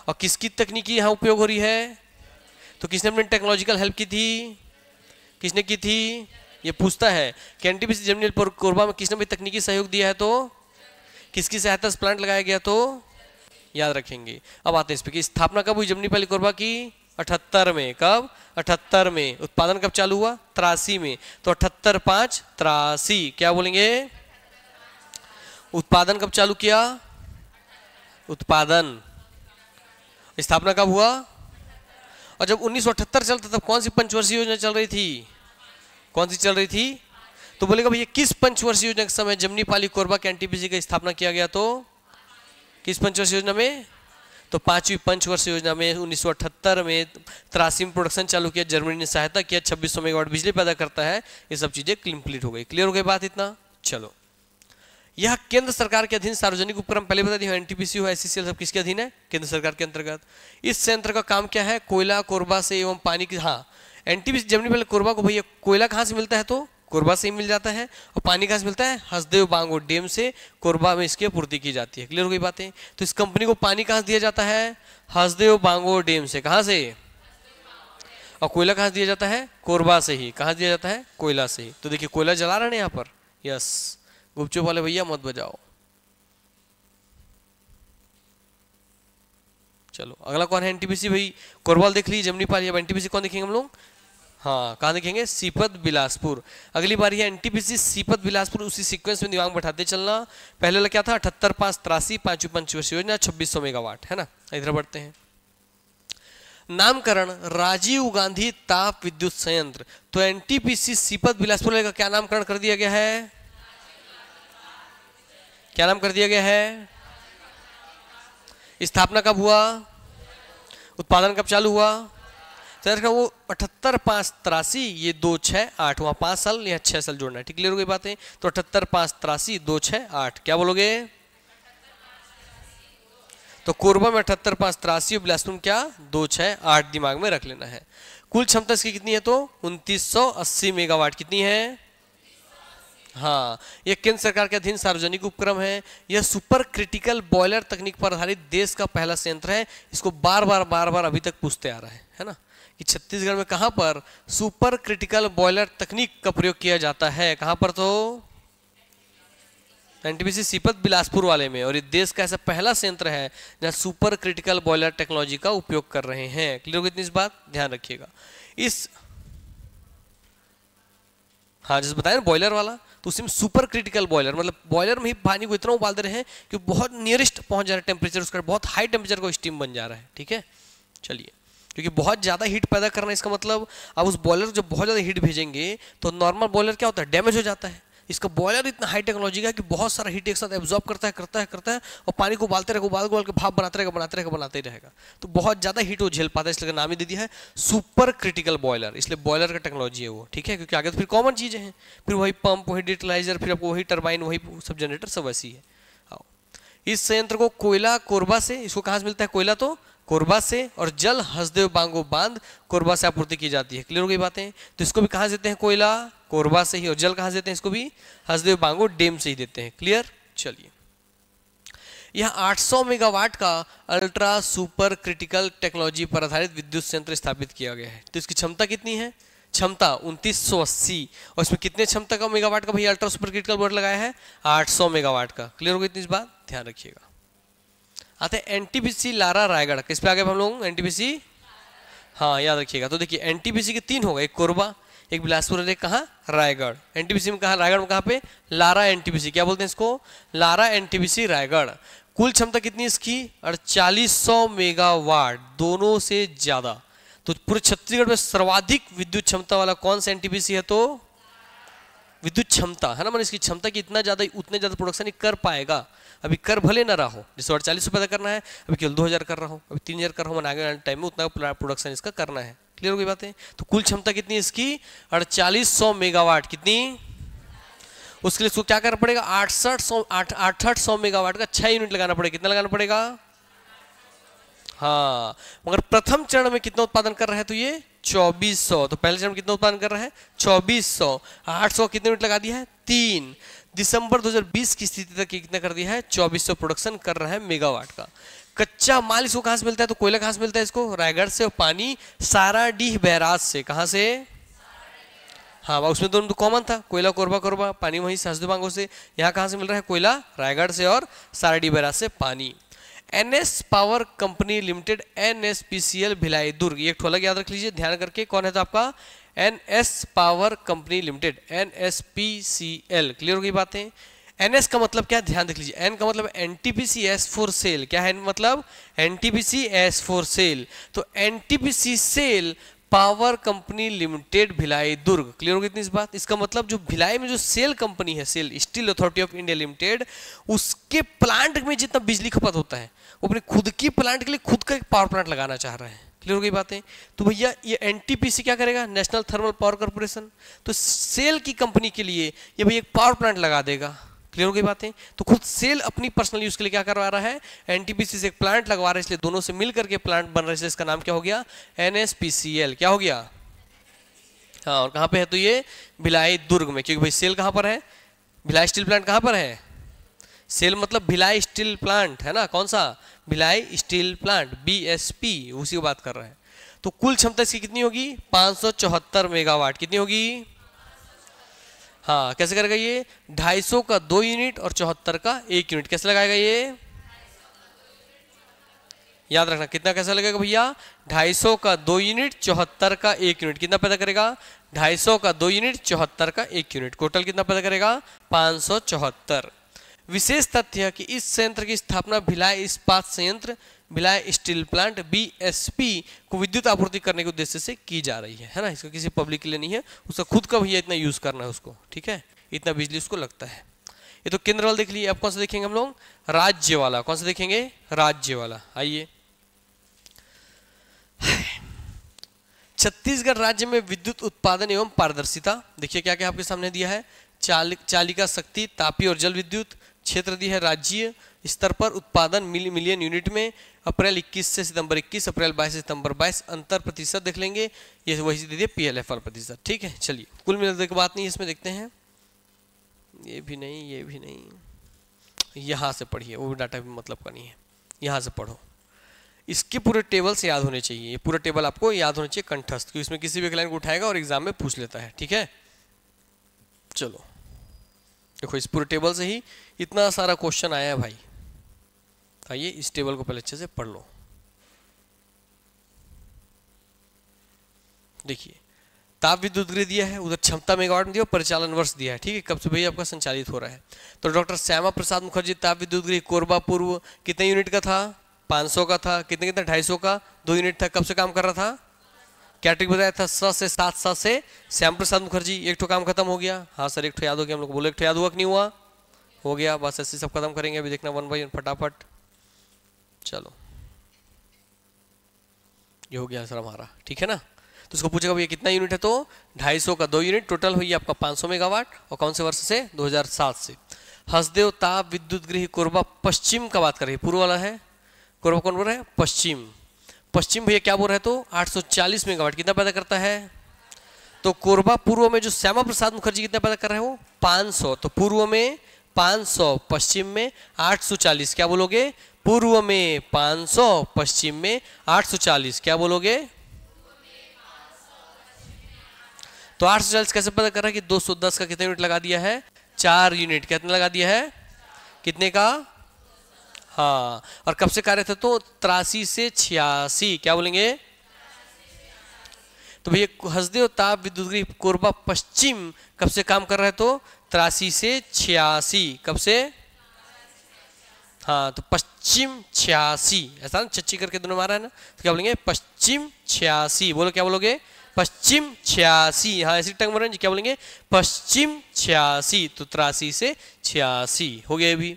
और किसकी तकनीकी यहाँ उपयोग हो रही है? तो किसने अपनी टेक्नोलॉजिकल हेल्प की थी? किसने की थी? ये पूछता है कि एनटीपीसी जमनीपाली कोरबा में किसने भी तकनीकी सहयोग दिया है, तो किसकी सहायता से प्लांट लगाया गया? तो याद रखेंगे। अब आते हैं इस पे कि स्थापना कब हुई जमनीपाली कोरबा की? 78 में। कब? 78 में। उत्पादन कब चालू हुआ? 83 में। तो 78 5 83, क्या बोलेंगे? उत्पादन कब चालू किया? उत्पादन। स्थापना कब हुआ? और जब 1978 चलता तब कौन सी पंचवर्षीय योजना चल रही थी? कौन सी चल रही थी? तो बोलेगा भैया किस पंचवर्षीय योजना के समय जमनीपाली कोरबा के एनटीपीसी की स्थापना किया गया? तो किस पंचवर्षीय योजना में? तो 5वीं पंचवर्षीय योजना में 1978 में 83 में प्रोडक्शन चालू किया, जर्मनी ने सहायता किया, 2600 मेगावाट बिजली पैदा करता है। ये सब चीजें कंप्लीट हो गई। क्लियर हो गई बात इतना? चलो, यह केंद्र सरकार के अधीन सार्वजनिक उपक्रम, पहले बता दिया, एनटीपीसी हो, एससीसीएल सब किसके अधीन है? केंद्र सरकार के अंतर्गत। इस संयंत्र का काम क्या है? कोयला कोरबा से एवं पानी की, हाँ, एनटीपीसी जमनीपाली कोरबा को भैया कोयला कहाँ से मिलता है? तो कोरबा से ही मिल जाता है। और पानी कहाँ से मिलता है? हसदेव बांगो डैम से कोरबा में इसकी आपूर्ति की जाती है। क्लियर हो गई बातें? तो इस कंपनी को पानी कहाँ से दिया जाता है? हसदेव बांगो डैम से। कहाँ से? और कोयला कहाँ से दिया जाता है? कोरबा से ही। कहाँ दिया जाता है? कोयला से ही। तो देखिए कोयला जला रहे हैं यहाँ पर। यस, गुपचुप वाले भैया मत बजाओ। चलो, अगला कौन है? एनटीपीसी भाई कोरबा देख लीजिए, जमनीपाली। अब एनटीपीसी कौन देखेंगे हम लोग? हाँ, कहाँ देखेंगे? सीपत बिलासपुर। अगली बार ये एनटीपीसी सीपत बिलासपुर, उसी सीक्वेंस में दिमाग बैठाते चलना। पहले वाला क्या था? 78 5 83, 5वीं पंचवर्षीय योजना 2600 मेगावाट, है ना। इधर बढ़ते हैं। नामकरण राजीव गांधी ताप विद्युत संयंत्र, तो एनटीपीसी सीपत बिलासपुर का क्या नामकरण कर दिया गया है? क्या नाम कर दिया गया है? स्थापना कब हुआ? उत्पादन कब चालू हुआ? तो वो 78 5 83, ये 2 6 8, वहाँ 5 साल, यहाँ 6 साल जोड़ना है। ठीक, क्लियर हो गई बातें? तो 78 5 83 2 6 8, क्या बोलोगे? तो कोरबा में 78 5 83 और बिलासपुर में क्या? 2 6 8 दिमाग में रख लेना है। कुल क्षमता इसकी कितनी है? तो 2980 मेगावाट। कितनी है? हाँ, यह केंद्र सरकार के अधीन सार्वजनिक उपक्रम है। यह सुपर क्रिटिकल बॉयलर तकनीक पर आधारित देश का पहला संयंत्र है। इसको बार बार अभी तक पूछते आ रहा है ना, कि छत्तीसगढ़ में कहां पर सुपर क्रिटिकल बॉयलर तकनीक का प्रयोग किया जाता है? कहां पर? तो एनटीपीसी सीपत बिलासपुर वाले में। और ये देश का ऐसा पहला संयंत्र है जहां सुपर क्रिटिकल बॉयलर टेक्नोलॉजी का उपयोग कर रहे हैं। क्लियर हो गई इस बात? ध्यान रखिएगा। इस, हाँ, जैसे बताया ना बॉयलर वाला, तो उसी में सुपर क्रिटिकल बॉयलर, मतलब बॉयलर में ही पानी को इतना उबाल दे रहे हैं कि बहुत नियरेस्ट पहुंच जा रहा है टेम्परेचर उसका, बहुत हाई टेम्परेचर को स्टीम बन जा रहा है। ठीक है, चलिए, क्योंकि बहुत ज़्यादा हीट पैदा करना, इसका मतलब आप उस बॉयलर को जब बहुत ज़्यादा हीट भेजेंगे तो नॉर्मल बॉयलर क्या होता है? डैमेज हो जाता है। इसका बॉयलर इतना हाई टेक्नोलॉजी का है कि बहुत सारा हीट एक साथ एब्जॉर्ब करता है और पानी को उबालते रहेगा, उबाल के भाप बनाते ही रहेगा। तो बहुत ज़्यादा हीट वो झेल पाता है, इसलिए नाम ही दे दिया है सुपर क्रिटिकल बॉयलर, इसलिए बॉयलर का टेक्नोलॉजी है वो, ठीक है। क्योंकि आगे तो फिर कॉमन चीज़ें हैं, फिर वही पंप, वही डिटेलाइजर, फिर आपको वही टर्बाइन, वही सब जनरेटर सब वैसी है। इस संयंत्र को कोयला कोरबा से, इसको कहाँ से मिलता है कोयला, तो कोरबा से, और जल हसदेव बांगो बांध कोरबा से आपूर्ति की जाती है। क्लियर हो गई बातें। तो इसको भी कहाँ से देते हैं, कोयला कोरबा से ही, और जल कहाँ से देते हैं, इसको भी हसदेव बांगो डैम से ही देते हैं। क्लियर। चलिए, यह 800 मेगावाट का अल्ट्रा सुपर क्रिटिकल टेक्नोलॉजी पर आधारित विद्युत संयंत्र स्थापित किया गया है। तो इसकी क्षमता कितनी है, क्षमता 2980, और इसमें कितने क्षमता का मेगावाट का भैया अल्ट्रा सुपर क्रिटिकल बोर्ड लगाया है, 800 मेगावाट का। क्लियर हो गई इतनी इस बात, ध्यान रखिएगा। आते हैं एनटीपीसी लारा रायगढ़, किस पे आ गए हम लोग, एनटीपीसी, हाँ याद रखिएगा। तो देखिए एनटीपीसी के 3 हो गए, एक कोरबा, एक बिलासपुर और एक कहाँ, रायगढ़। एनटीपीसी में कहाँ, रायगढ़ में कहाँ पे, लारा एनटीपीसी, क्या बोलते हैं इसको, लारा एनटीपीसी रायगढ़। कुल क्षमता कितनी इसकी, 4800 मेगावाट, दोनों से ज्यादा। तो पूरे छत्तीसगढ़ में सर्वाधिक विद्युत क्षमता वाला कौन सा एनटीपीसी है, तो विद्युत क्षमता है ना, मतलब इसकी क्षमता की इतना ज्यादा, उतने ज्यादा प्रोडक्शन ही कर पाएगा। अभी कर भले ना रहा हो, जैसे 4800 पैदा करना है, अभी केवल 2000 कर रहा हूँ, अभी 3000 कर रहा हूँ, आगे वाले टाइम में उतना प्रोडक्शन इसका करना है। क्लियर हो गई बातें। तो कुल क्षमता कितनी है इसकी, 4800 मेगावाट, कितनी, उसके लिए इसको क्या करना पड़ेगा, 6800 मेगावाट का 6 यूनिट लगाना पड़ेगा। कितना लगाना पड़ेगा, हाँ, मगर प्रथम चरण में कितना उत्पादन कर रहा है, तो ये 2400। तो पहले चरण में कितना उत्पादन कर रहा है, 2400, 800 कितने यूनिट लगा दिया है, 3। दिसंबर 2020 की स्थिति तक कितना कर दिया है, 2400 प्रोडक्शन कर रहा है मेगावाट का। कच्चा माल इसको कहां से मिलता है, तो कोयला कहां से मिलता है इसको, रायगढ़ से, और पानी साराडीह बैराज से, कहां से, हाँ उसमें दोनों तो कॉमन था, कोयला कोरबा, पानी वहीं से हसदेव बांगो से। यहाँ कहां से मिल रहा है, कोयला रायगढ़ से और साराडीह बैराज से पानी। NS power company limited, NSPCL Bhilai Durg, ये एक अलग याद रख लीजिए ध्यान करके, कौन है तो आपका NS power company limited, NSPCL. Clear हो गई बातें। एनएस का मतलब क्या, ध्यान रख लीजिए, एन का मतलब एनटीपीसी एस फॉर सेल, क्या है मतलब, एनटीपीसी एस फॉर सेल। तो NTPC SAIL power company limited Bhilai Durg. Clear हो गई इतनी इस बात। इसका मतलब जो भिलाई में जो सेल कंपनी है, SAIL steel authority of India limited, उसके प्लांट में जितना बिजली खपत होता है, वो अपने खुद की प्लांट के लिए खुद का एक पावर प्लांट लगाना चाह रहा है। क्लियर हो गई बातें। तो भैया ये एनटीपीसी क्या करेगा, नेशनल थर्मल पावर कॉर्पोरेशन, तो सेल की कंपनी के लिए ये भैया एक पावर प्लांट लगा देगा। क्लियर हो गई बातें। तो खुद सेल अपनी पर्सनल यूज के लिए क्या करवा रहा है, एनटीपीसी से एक प्लांट लगवा रहा है, इसलिए दोनों से मिल करके प्लांट बन रहा है, इसका नाम क्या हो गया, एनएसपीसीएल। क्या हो गया, हाँ, और कहां पे है, तो ये भिलाई दुर्ग में, क्योंकि भाई सेल कहां पर है, भिलाई स्टील प्लांट कहां पर है, सेल मतलब भिलाई स्टील प्लांट है ना, कौन सा, भिलाई स्टील प्लांट, बीएसपी, उसी की बात कर रहे हैं। तो कुल क्षमता इसकी कितनी होगी, 574 मेगावाट। कितनी होगी, हाँ, कैसे करेगा ये, 250 का 2 यूनिट और 74 का 1 यूनिट। कैसे लगाएगा ये, याद रखना कितना कैसा लगेगा भैया, 250 का 2 यूनिट 74 का 1 यूनिट। कितना पैदा करेगा, 250 का 2 यूनिट 74 का 1 यूनिट, टोटल कितना पैदा करेगा, 574। विशेष तथ्य है कि इस संयंत्र की स्थापना भिलाई इस्पात संयंत्र, भिलाई स्टील प्लांट बीएसपी को विद्युत आपूर्ति करने के उद्देश्य से की जा रही है ना, इसका किसी पब्लिक के लिए नहीं है, उसका खुद का भैया इतना यूज करना है उसको, ठीक है, इतना बिजली उसको लगता है। ये तो केंद्र वाला देख लीजिए। अब कौन सा देखेंगे हम लोग, राज्य वाला। कौन सा देखेंगे, राज्य वाला। आइए, छत्तीसगढ़ राज्य में विद्युत उत्पादन एवं पारदर्शिता, देखिए क्या क्या आपके सामने दिया है, चालिका शक्ति, तापीय और जल विद्युत क्षेत्र दी है राज्य स्तर पर, उत्पादन मिलियन यूनिट में, अप्रैल 21 से सितंबर 21, अप्रैल 22 से सितंबर 22, अंतर प्रतिशत देख लेंगे, ये वही दे दिए पीएलएफआर प्रतिशत, ठीक है। चलिए, कुल मिलाकर की बात नहीं इसमें, देखते हैं, ये भी नहीं, ये भी नहीं, यहाँ से पढ़िए, वो डाटा भी मतलब का नहीं है, यहाँ से पढ़ो, इसके पूरे टेबल से याद होने चाहिए, ये पूरा टेबल आपको याद होना चाहिए कंठस्थ, क्योंकि इसमें किसी भी क्लाइंट को उठाएगा और एग्जाम में पूछ लेता है, ठीक है। चलो देखो, इस पूरे टेबल से ही इतना सारा क्वेश्चन आया है भाई। आइए इस टेबल को पहले अच्छे से पढ़ लो। देखिए, ताप विद्युत गृह दिया है, उधर क्षमता मेगावाट में दिया, परिचालन वर्ष दिया है, ठीक है, कब से भैया आपका संचालित हो रहा है। तो डॉक्टर श्यामा प्रसाद मुखर्जी ताप विद्युत गृह कोरबा पूर्व कितने यूनिट का था, 500 का था, कितने 250 का 2 यूनिट था, कब से काम कर रहा था, क्या ट्रिक बताया था? से 7 से श्याम प्रसाद मुखर्जी। एक तो काम खत्म हो गया। हाँ सर, एक तो याद हो गया हम लोग, बोलो एक तो याद हुआ कि नहीं हुआ? हो गया। बस ऐसे सब खत्म करेंगे अभी, देखना 1 बाय 1 फटाफट। चलो ये हो गया आंसर हमारा, ठीक है ना। तो उसको पूछेगा भैया कितना यूनिट है, तो 250 का 2 यूनिट, टोटल हुई आपका 500 मेगावाट। और कौन से वर्ष से? 2007 से। हसदेव ताप विद्युत गृह कोरबा पश्चिम का बात कर रही है, पूर्व वाला है। कोरबा कौन बोल रहा है? पश्चिम। पश्चिम भैया क्या बोल रहे हैं, तो 840 मेगावाट कितना पैदा करता है? तो कोरबा पूर्व में जो श्यामा प्रसाद मुखर्जी कितना पैदा कर रहे हैं, वो 500। तो पूर्व में 500, पश्चिम में 840। क्या बोलोगे? पूर्व में 500, पश्चिम में 840। क्या बोलोगे? तो 840 कैसे पता कर रहा है कि 210 का कितने यूनिट लगा दिया है? 4 यूनिट। कितना लगा दिया है? कितने का? हाँ। और कब से कार्य थे, तो 83 से 86। क्या बोलेंगे? तो भैया हसदेव ताप विद्युत गृह कोरबा पश्चिम कब से काम कर रहा है, तो 83 से 86। कब से? हाँ, तो पश्चिम 86, ऐसा ना चच्ची करके दोनों मारा है ना, तो क्या बोलेंगे? पश्चिम 86। बोलो क्या बोलोगे? पश्चिम 86। हाँ ऐसी टंग मरन जी, क्या बोलेंगे? पश्चिम 86। तो 83 से 86 हो गया अभी।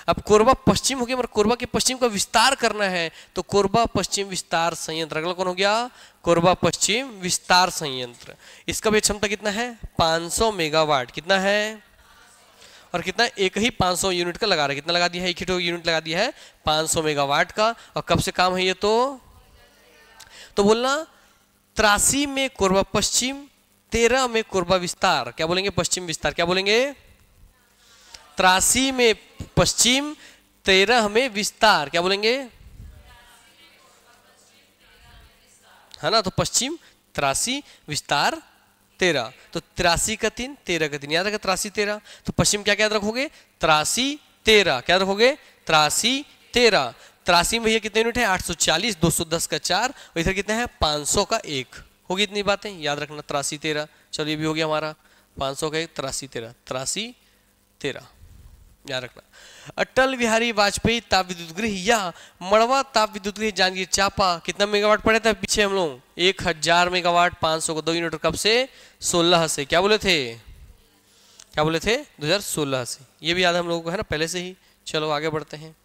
अब कोरबा पश्चिम हो गया, मगर कोरबा के पश्चिम का विस्तार करना है, तो कोरबा पश्चिम विस्तार संयंत्र। अगला कौन हो गया? कोरबा पश्चिम विस्तार संयंत्र। इसका भी क्षमता कितना है? 500 मेगावाट। कितना है? और कितना? एक ही 500 यूनिट का लगा रहा है। कितना लगा दिया है? एक ही यूनिट लगा दिया है 500 मेगावाट का। और कब से काम है ये, तो बोलना 83 में कोरबा पश्चिम, 13 में कोरबा विस्तार। क्या बोलेंगे? पश्चिम विस्तार। क्या बोलेंगे? 83 में पश्चिम, 13 में विस्तार। क्या बोलेंगे? है ना, तो पश्चिम 83, विस्तार 13। तो 83 का 3, 13 का 3, याद रखा 83 13। तो पश्चिम क्या क्या रखोगे? 83 13। क्या रखोगे? 83 13। 83 में भैया कितने यूनिट है? 840, 210 का 4, और इधर कितने हैं? 500 का 1। होगी इतनी बातें याद रखना। 83 13। चलो ये भी हो गया हमारा 500 का 1, 83 13, 83 13 याद रखना। अटल बिहारी वाजपेयी ताप विद्युत गृह या मड़वा ताप विद्युत गृह जांजगीर चांपा कितना मेगावाट पड़े थे पीछे हम लोग? 1000 मेगावाट, 500 को 2 यूनिट। कब से? 16 से। क्या बोले थे? क्या बोले थे? 2016 से। ये भी याद हम लोगों को है ना पहले से ही। चलो आगे बढ़ते हैं।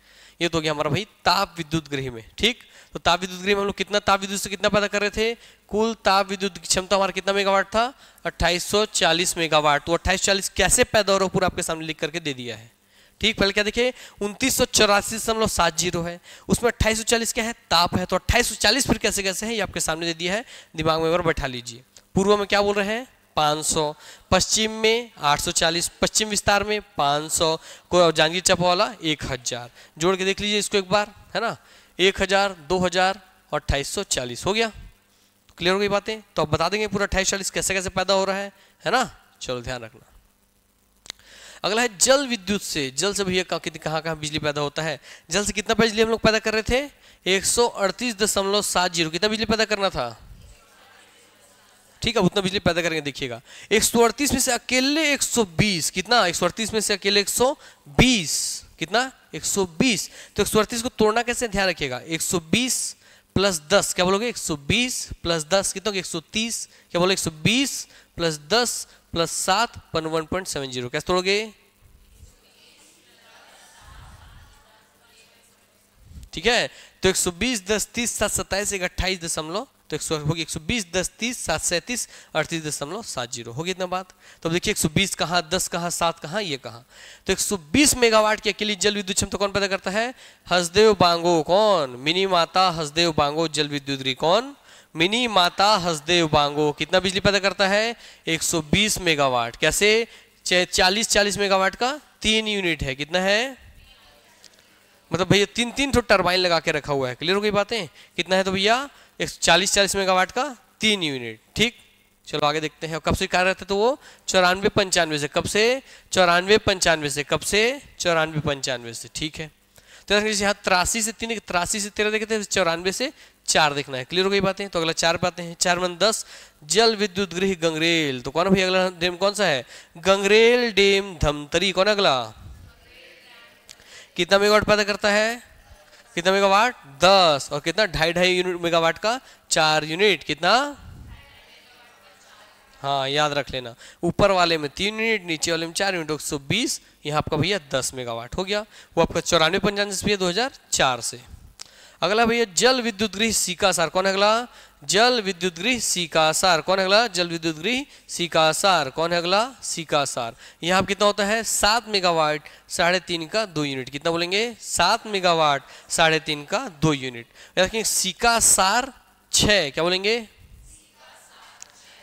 ये तो गया हमारा भाई ताप विद्युत गृह में, ठीक। तो ताप विद्युत गृह में हम लोग कितना ताप विद्युत से कितना पैदा कर रहे थे? कुल ताप विद्युत की क्षमता हमारा कितना मेगावाट था? 2840 मेगावाट। तो 2840 कैसे पैदा हो रहा है पूरा आपके सामने लिख करके दे दिया है, ठीक। पहले क्या देखे? 2984.70 है, उसमें 2840 क्या है? ताप है। तो 2840 फिर कैसे कैसे है ये आपके सामने दे दिया है, दिमाग में एक बार बैठा लीजिए। पूर्व में क्या बोल रहे हैं? 500, पश्चिम में 840, पश्चिम विस्तार में 500, को जांजगीर चांपा वाला 1000। जोड़ के देख लीजिए इसको एक बार, है ना। 1000, 2000 और 2840 हो गया। क्लियर हो गई बातें? तो अब बता देंगे पूरा 2840 कैसे कैसे पैदा हो रहा है ना। चलो ध्यान रखना। अगला है जल विद्युत से। जल से भैया कहाँ कहाँ बिजली पैदा होता है? जल से कितना बिजली हम लोग पैदा कर रहे थे? 138.70। कितना बिजली पैदा करना था? ठीक है, उतना बिजली पैदा करेंगे। देखिएगा 138 में से अकेले 120। कितना? 138 में से अकेले 120। कितना? 120। तो 138 को तोड़ना कैसे? ध्यान रखिएगा। 120 प्लस 10। क्या बोलोगे? 120 प्लस 10 कितना? 130। क्या बोलोगे? 120 प्लस 10 प्लस 7 1.70। कैसे तोड़ोगे? ठीक है, तो 120 10 30 7 27 1 28 दशमलव, तो 120 10 30 7 37 38.70 होगी इतना बात। तो अब देखिए 120 कहाँ, 10 कहाँ, 7 कहाँ, ये कहाँ। तो 120 मेगावाट की अकेली जल विद्युत क्षमता कौन पैदा करता है? हसदेव बांगो। कौन? मिनी माता हसदेव बांगो जल विद्युत गृह। कौन? मिनी माता हसदेव बांगो। कितना बिजली पैदा करता है? 120 मेगावाट। कैसे? 40 मेगावाट का 3 यूनिट है। कितना है? मतलब भैया 3 टरबाइन लगा के रखा हुआ है। क्लियर हो गई बातें? कितना है तो भैया 40 मेगावाट का 3 यूनिट, ठीक। चलो आगे देखते हैं। कब से कार्य रहता है? तो वो 94-95 से। कब से? 94-95 से। कब से? 94-95 से, ठीक है। तो यहाँ 83 से 3, 83 से 13 देखे थे, 94 से 4 देखना है। क्लियर हो गई बातें? तो अगला 4 बातें हैं। 4 में 10 जल विद्युत गृह गंगरेल। तो कौन है भैया अगला डेम? कौन सा है? गंगरेल डेम धमतरी। कौन अगला? कितना मेगावाट पैदा करता है? कितना मेगावाट? 10। और कितना? 2.5 यूनिट मेगावाट का 4 यूनिट। कितना? हाँ याद रख लेना, ऊपर वाले में 3 यूनिट, नीचे वाले में 4 यूनिट, 120, यहाँ आपका भैया 10 मेगावाट हो गया। वो आपका 94 भैया 2004 से। अगला भैया जल विद्युत गृह सीकासार, कौन है अगला? जल विद्युत गृह सीकासार, कौन है अगला? जल विद्युत गृह सीकासार, कौन है अगला? सीकासार। यहाँ कितना होता है? 7 मेगावाट 3.5 का 2 यूनिट। कितना बोलेंगे? 7 मेगावाट 3.5 का 2 यूनिट। रखेंगे सीकासार 6, क्या बोलेंगे?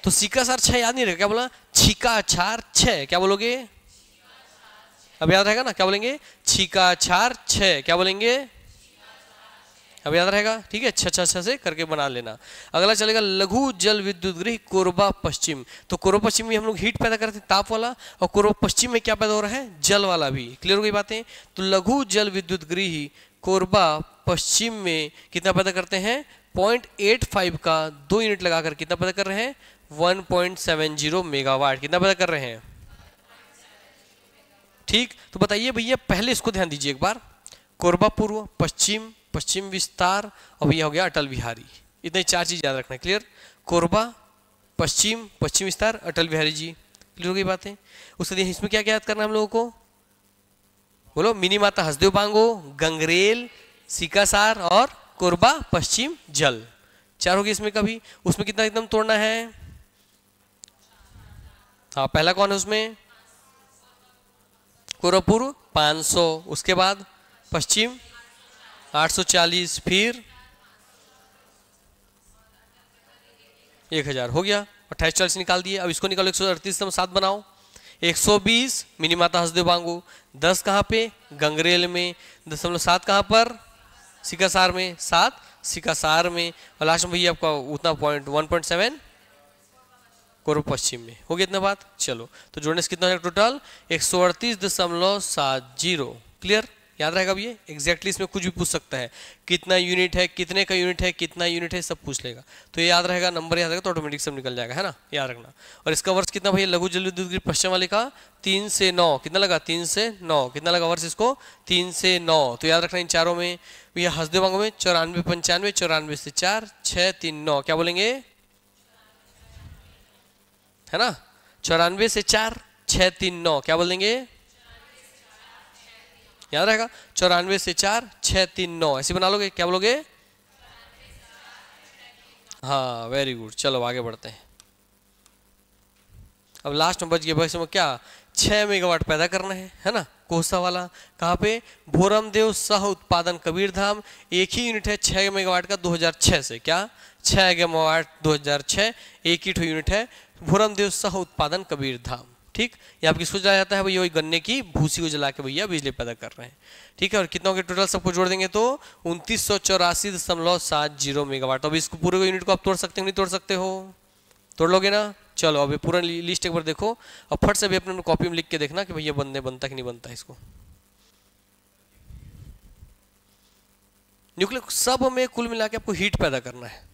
तो सीकासार 6 याद नहीं रहेगा, क्या बोला? छीकाछार 6, क्या बोलोगे? अब याद रहेगा ना, क्या बोलेंगे? छीकाछार 6, क्या बोलेंगे? अब याद रहेगा, ठीक है? अच्छा अच्छा से करके बना लेना। अगला चलेगा लघु जल विद्युत गृह कोरबा पश्चिम। तो कोरबा पश्चिम में हम लोग हीट पैदा करते हैं, ताप वाला, और कोरबा पश्चिम में क्या पैदा हो रहा है? जल वाला भी। क्लियर हो गई बातें? तो लघु जल विद्युत गृह कोरबा पश्चिम में कितना पैदा करते हैं? 0.85 का 2 यूनिट लगाकर कितना पैदा कर रहे हैं? 1.70 मेगावाट। कितना पैदा कर रहे हैं? ठीक, तो बताइए भैया, पहले इसको ध्यान दीजिए एक बार। कोरबा पूर्व, पश्चिम, पश्चिम विस्तार, और भैया हो गया अटल बिहारी। इतने 4 चीज याद रखना है। क्लियर? कोरबा, पश्चिम, पश्चिम विस्तार, अटल बिहारी जी। क्लियर हो गई बातें? उसके लिए इसमें क्या क्या याद करना है हम लोगों को? बोलो। मिनी माता हसदेव बांगो, गंगरेल, सीकासार और कोरबा पश्चिम जल। 4 हो गए इसमें। कभी उसमें कितना एकदम तोड़ना है? हाँ, पहला कौन है उसमें? कोरबा पूर्व 500, उसके बाद पश्चिम 840, फिर 1000 हो गया। 2840 निकाल दिए। अब इसको निकालो, 138 7 बनाओ। 120 मिनी माता हसदेव बांगो, 10 कहाँ पे? गंगरेल में, 0.7 कहाँ पर? सीकासार में, 7 सीकासार में, और लास्ट में भैया आपका उतना 1.7 कोरबा पश्चिम में। हो गया इतना बात? चलो, तो जोड़ने से कितना हो जाएगा टोटल? 138.70। क्लियर? याद रहेगा अब ये एग्जैक्टली। इसमें कुछ भी पूछ सकता है, कितना यूनिट है, कितने का यूनिट है, कितना यूनिट है, सब पूछ लेगा। तो ये याद रहेगा, नंबर याद रहेगा तो ऑटोमेटिक सब निकल जाएगा, है ना? याद रखना। और इसका वर्ष कितना भैया? लघु जल विद्युत गृह पश्चिम वाले का 3 से 9। कितना लगा? 3 से 9। कितना लगा वर्ष इसको? 3 से 9। तो याद रखना इन चारों में। भैया हसदेव बांगो में 94 95, 94 से 4 6 3 9, क्या बोलेंगे? है ना? 94 से 4 6 3 9, क्या बोलेंगे? याद रहेगा? 94 से 4 6 3 9, ऐसे बना लोगे? क्या बोलोगे? हाँ, वेरी गुड। चलो आगे बढ़ते हैं। अब लास्ट में बच गए भाई, इसमें क्या? 6 मेगावाट पैदा करना है ना? कोसा वाला कहाँ पे? भोरमदेव सह उत्पादन कबीरधाम। एक ही यूनिट है 6 मेगावाट का 2006 से। क्या? 6 मेगावाट 2006, एक ही यूनिट है भोरमदेव सह उत्पादन कबीरधाम। ठीक, ये आपकी सोच जलाया जाता है भैया, वही गन्ने की भूसी को जला के भैया बिजली पैदा कर रहे हैं। ठीक है, और कितना के टोटल सबको जोड़ देंगे तो 2984.70 मेगावाट। अब इसको पूरे यूनिट को आप तोड़ सकते हो, नहीं तोड़ सकते हो? तोड़ लोगे ना? चलो अभी पूरा लिस्ट एक बार देखो, और फट से भी अपने कॉपी में लिख के देखना कि भैया बनता कि नहीं बनता इसको। न्यूक्लियर सब में कुल मिला के आपको हीट पैदा करना है।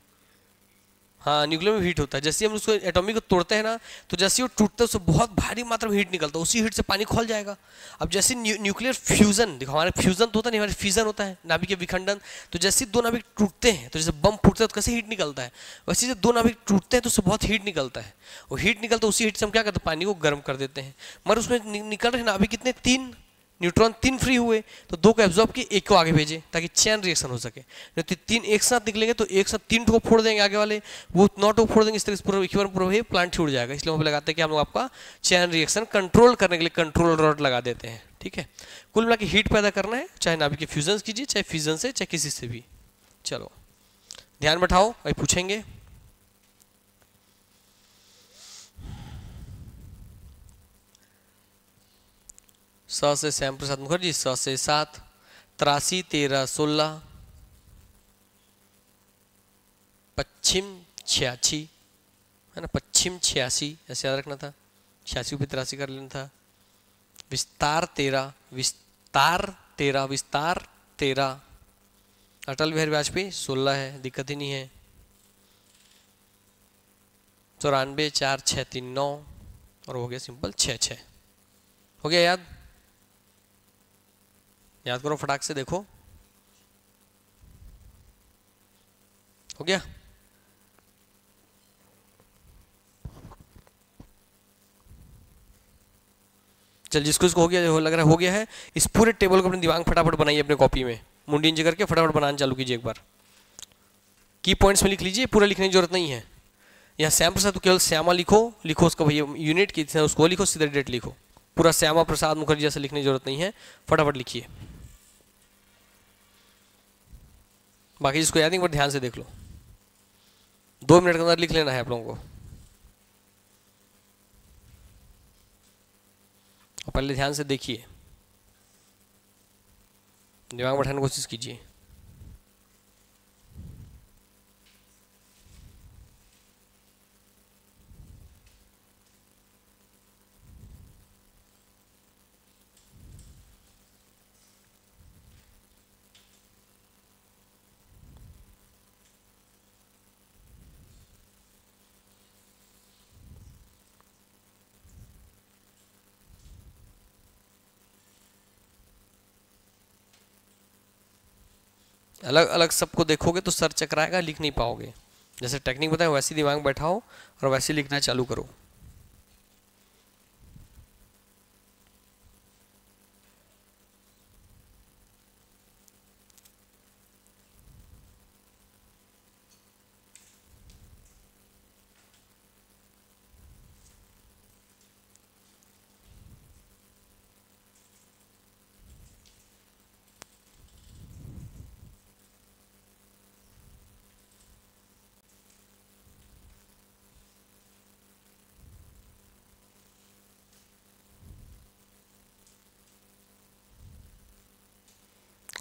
हाँ, न्यूक्लियर में हीट होता है। जैसे हम उसको एटॉमिक को तोड़ते हैं ना, तो जैसे वो टूटता है उससे बहुत भारी मात्रा में हीट निकलता है, उसी हीट से पानी खोल जाएगा। अब जैसे न्यूक्लियर फ्यूजन, देखो हमारे फ्यूजन तो होता नहीं, हमारे फ्यूजन होता है, नाभिक के विखंडन। तो जैसे 2 नाभिक टूटते हैं, तो जैसे बम फूटता है तो कैसे हीट निकलता है, वैसे जब 2 नाभिक टूटते हैं तो उससे बहुत हीट निकलता है। और हीट निकलता है, उसी हीट से हम क्या करते हैं? पानी को गर्म कर देते हैं। मगर उसमें निकल रहे नाभिक कितने? 3 न्यूट्रॉन, 3 फ्री हुए, तो 2 को एब्जॉर्ब किए, 1 को आगे भेजे ताकि चैन रिएक्शन हो सके। नहीं तो 3 एक साथ निकलेंगे तो एक साथ 3 को फोड़ देंगे आगे वाले, वो 9 को फोड़ देंगे। इस तरह से पूरा इक्विलिब्रियम पूरा प्लांट छूट जाएगा। इसलिए हम लगाते हैं कि हम लोग आपका चैन रिएक्शन कंट्रोल करने के लिए कंट्रोल रॉड लगा देते हैं। ठीक है, कुल मिला के हीट पैदा करना है, चाहे नाभिक के फ्यूजन कीजिए, चाहे फ्यूजन से, चाहे किसी से भी। चलो ध्यान बैठाओ, भाई पूछेंगे। स से श्याम प्रसाद मुखर्जी, स से 7, 83 13 16, पश्चिम 86, है ना? पश्चिम 86 ऐसे याद रखना था, 86 पे 83 कर लेना था। विस्तार 13, विस्तार 13, विस्तार 13। अटल बिहारी वाजपेयी 16 है, दिक्कत ही नहीं है। 94 4 6 3 9, और हो गया सिंपल 6 6। हो गया याद? याद करो फटाक से, देखो हो गया? चल जिसको इसको हो गया, लग रहा है हो गया है, इस पूरे टेबल को अपने दिमाग में फटाफट बनाइए अपने कॉपी में, मुंडी नीचे करके फटाफट बनाना चालू कीजिए एक बार। की पॉइंट्स में लिख लीजिए, पूरा लिखने की जरूरत नहीं है। यहाँ श्याम प्रसाद तो केवल श्यामा लिखो, लिखो उसका भैया यूनिट की थी उसको लिखो, सीधा डेट लिखो, पूरा श्यामा प्रसाद मुखर्जी जैसे लिखने की जरूरत नहीं है, फटाफट लिखिए। बाकी जिसको याद नहीं पर ध्यान से देख लो, 2 मिनट के अंदर लिख लेना है आप लोगों को। पहले ध्यान से देखिए, दिमाग में बैठाने की कोशिश कीजिए। अलग अलग सबको देखोगे तो सर चकराएगा, लिख नहीं पाओगे। जैसे टेक्निक बताया वैसे दिमाग में बैठाओ और वैसे लिखना चालू करो।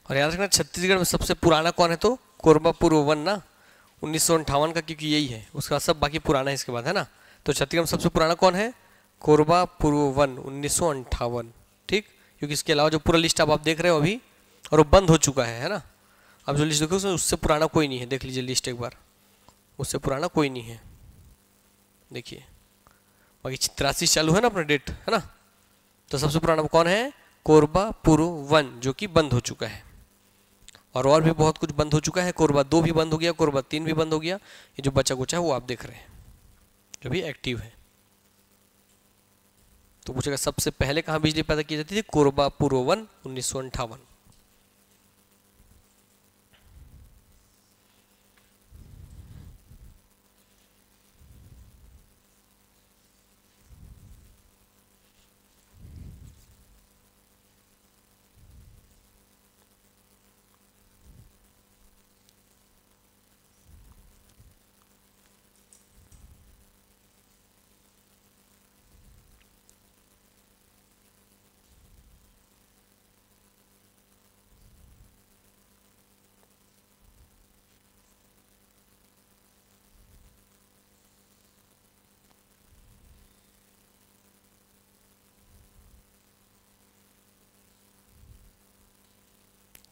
और याद रखना छत्तीसगढ़ में सबसे पुराना कौन है, तो कोरबा पूर्व वन ना, 1958 का, क्योंकि यही है उसका, सब बाकी पुराना है इसके बाद है ना। तो छत्तीसगढ़ में सबसे पुराना कौन है, कोरबा पूर्व वन 1958, ठीक। क्योंकि इसके अलावा जो पूरा लिस्ट आप देख रहे हो अभी, और वो बंद हो चुका है ना। अब जो लिस्ट देखो उससे पुराना कोई नहीं है, देख लीजिए लिस्ट एक बार, उससे पुराना कोई नहीं है, देखिए। बाकी 83 चालू है ना अपना डेट, है ना। तो सबसे पुराना कौन है, कोरबा पूर्व वन, जो कि बंद हो चुका है। और भी बहुत कुछ बंद हो चुका है, कोरबा 2 भी बंद हो गया, कोरबा 3 भी बंद हो गया। ये जो बचा कुचा है वो आप देख रहे हैं, जो भी एक्टिव है। तो पूछेगा सबसे पहले कहाँ बिजली पैदा की जाती थी, कोरबा पूर्व वन 1958।